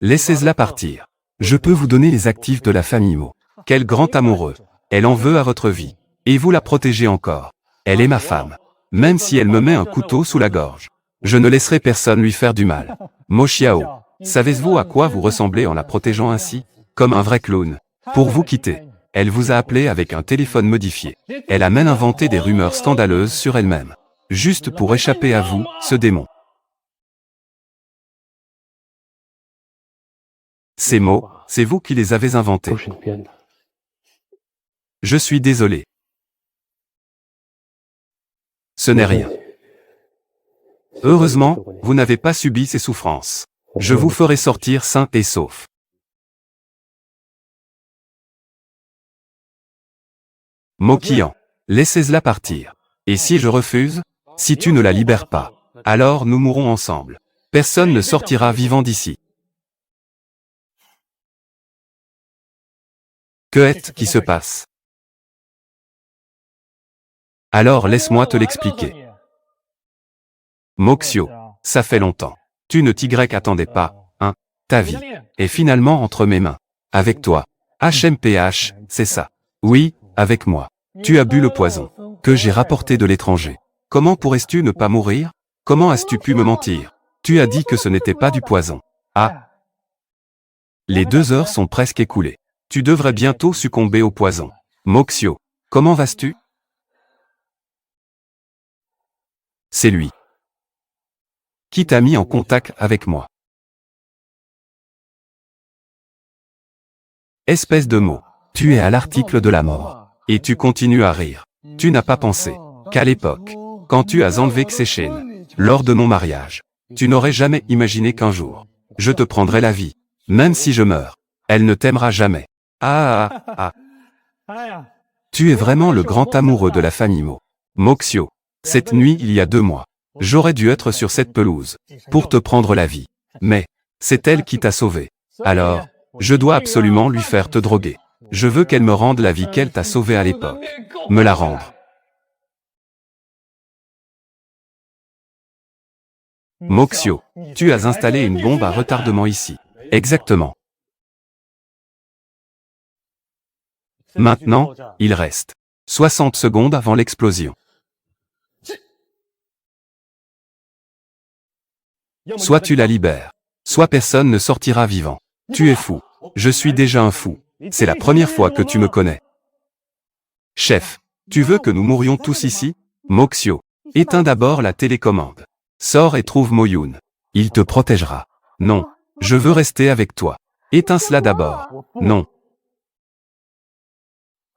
Speaker 2: Laissez-la partir. Je peux vous donner les actifs de la famille Mo. Quel grand amoureux. Elle en veut à votre vie. Et vous la protégez encore. Elle est ma femme. Même si elle me met un couteau sous la gorge. Je ne laisserai personne lui faire du mal. Mo Xiao, savez-vous à quoi vous ressemblez en la protégeant ainsi? Comme un vrai clown. Pour vous quitter, elle vous a appelé avec un téléphone modifié. Elle a même inventé des rumeurs scandaleuses sur elle-même. Juste pour échapper à vous, ce démon. Ces mots, c'est vous qui les avez inventés. Je suis désolé. Ce n'est rien. Heureusement, vous n'avez pas subi ces souffrances. Je vous ferai sortir sain et sauf. Mo Qian, laissez-la partir. Et si je refuse? Si tu ne la libères pas, alors nous mourrons ensemble. Personne ne sortira vivant d'ici. Que est-ce qui se passe? Alors laisse-moi te l'expliquer. Mo Xiao, ça fait longtemps. Tu ne t'y attendais pas, hein? Ta vie est finalement entre mes mains. Avec toi. HMPH, c'est ça. Oui, avec moi. Tu as bu le poison que j'ai rapporté de l'étranger. Comment pourrais-tu ne pas mourir? Comment as-tu pu me mentir? Tu as dit que ce n'était pas du poison. Ah! Les 2 heures sont presque écoulées. Tu devrais bientôt succomber au poison. Mo Xiao, comment vas-tu? C'est lui. Qui t'a mis en contact avec moi? Espèce de mot. Tu es à l'article de la mort. Et tu continues à rire. Tu n'as pas pensé qu'à l'époque, quand tu as enlevé Xingchen, lors de mon mariage, tu n'aurais jamais imaginé qu'un jour, je te prendrais la vie. Même si je meurs, elle ne t'aimera jamais. Ah ah ah. Tu es vraiment le grand amoureux de la famille Mo. Moxio. Cette nuit il y a 2 mois. J'aurais dû être sur cette pelouse. Pour te prendre la vie. Mais, c'est elle qui t'a sauvé. Alors, je dois absolument lui faire te droguer. Je veux qu'elle me rende la vie qu'elle t'a sauvée à l'époque. Me la rendre. Moxio. Tu as installé une bombe à retardement ici. Exactement. Maintenant, il reste 60 secondes avant l'explosion. Soit tu la libères, soit personne ne sortira vivant. Tu es fou. Je suis déjà un fou. C'est la première fois que tu me connais. Chef, tu veux que nous mourions tous ici? Moxio, éteins d'abord la télécommande. Sors et trouve Moyun. Il te protégera. Non, je veux rester avec toi. Éteins cela d'abord. Non.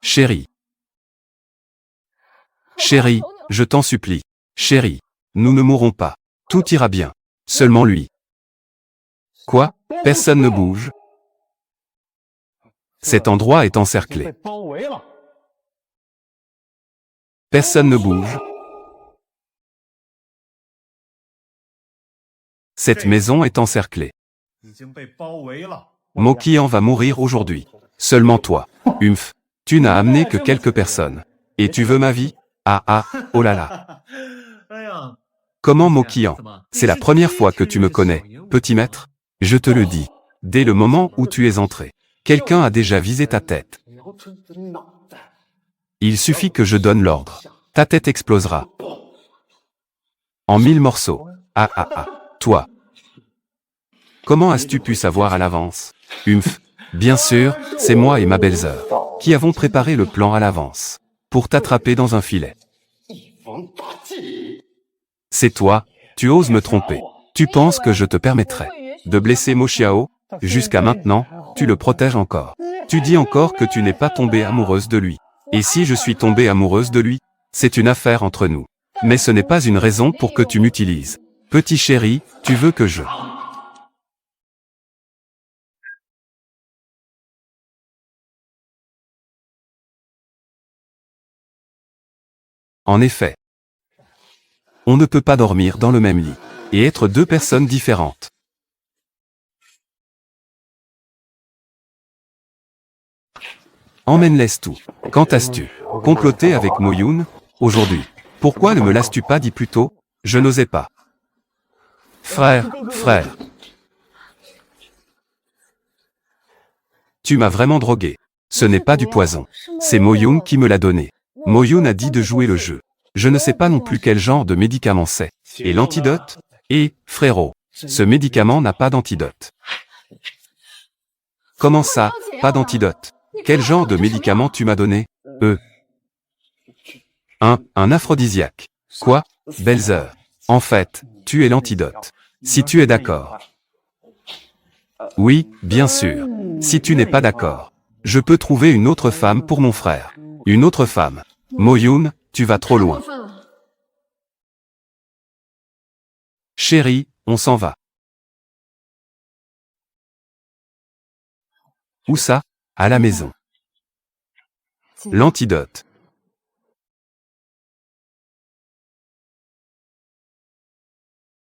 Speaker 2: Chérie. Chérie, je t'en supplie. Chérie, nous ne mourrons pas. Tout ira bien. Seulement lui. Quoi? Personne ne bouge? Cet endroit est encerclé. Personne ne bouge. Cette maison est encerclée. Mokian va mourir aujourd'hui. Seulement toi. Humph. Tu n'as amené que quelques personnes. Et tu veux ma vie? Ah ah, oh là là. Comment Mokian? C'est la première fois que tu me connais, petit maître? Je te le dis. Dès le moment où tu es entré, quelqu'un a déjà visé ta tête. Il suffit que je donne l'ordre. Ta tête explosera. En 1000 morceaux. Ah ah ah. Toi. Comment as-tu pu savoir à l'avance? Humph. Bien sûr, c'est moi et ma belle-sœur qui avons préparé le plan à l'avance pour t'attraper dans un filet. C'est toi, tu oses me tromper. Tu penses que je te permettrais de blesser Mo Xiao? Jusqu'à maintenant, tu le protèges encore. Tu dis encore que tu n'es pas tombée amoureuse de lui. Et si je suis tombée amoureuse de lui, c'est une affaire entre nous. Mais ce n'est pas une raison pour que tu m'utilises. Petit chéri, tu veux que je... En effet. On ne peut pas dormir dans le même lit et être 2 personnes différentes. Emmène-laisse tout. Quand as-tu comploté avec Moyun aujourd'hui? Pourquoi ne me l'as-tu pas dit plus tôt? Je n'osais pas. Frère, frère. Tu m'as vraiment drogué. Ce n'est pas du poison. C'est Moyun qui me l'a donné. Moyun a dit de jouer le jeu. Je ne sais pas non plus quel genre de médicament c'est. Et l'antidote? Et, frérot, ce médicament n'a pas d'antidote. Comment ça, pas d'antidote? Quel genre de médicament tu m'as donné? Un aphrodisiaque. Quoi? Belle-sœur. En fait, tu es l'antidote. Si tu es d'accord. Oui, bien sûr. Si tu n'es pas d'accord, je peux trouver une autre femme pour mon frère. Une autre femme. Moyun, tu vas trop loin. Chérie, on s'en va. Où ça? À la maison. L'antidote.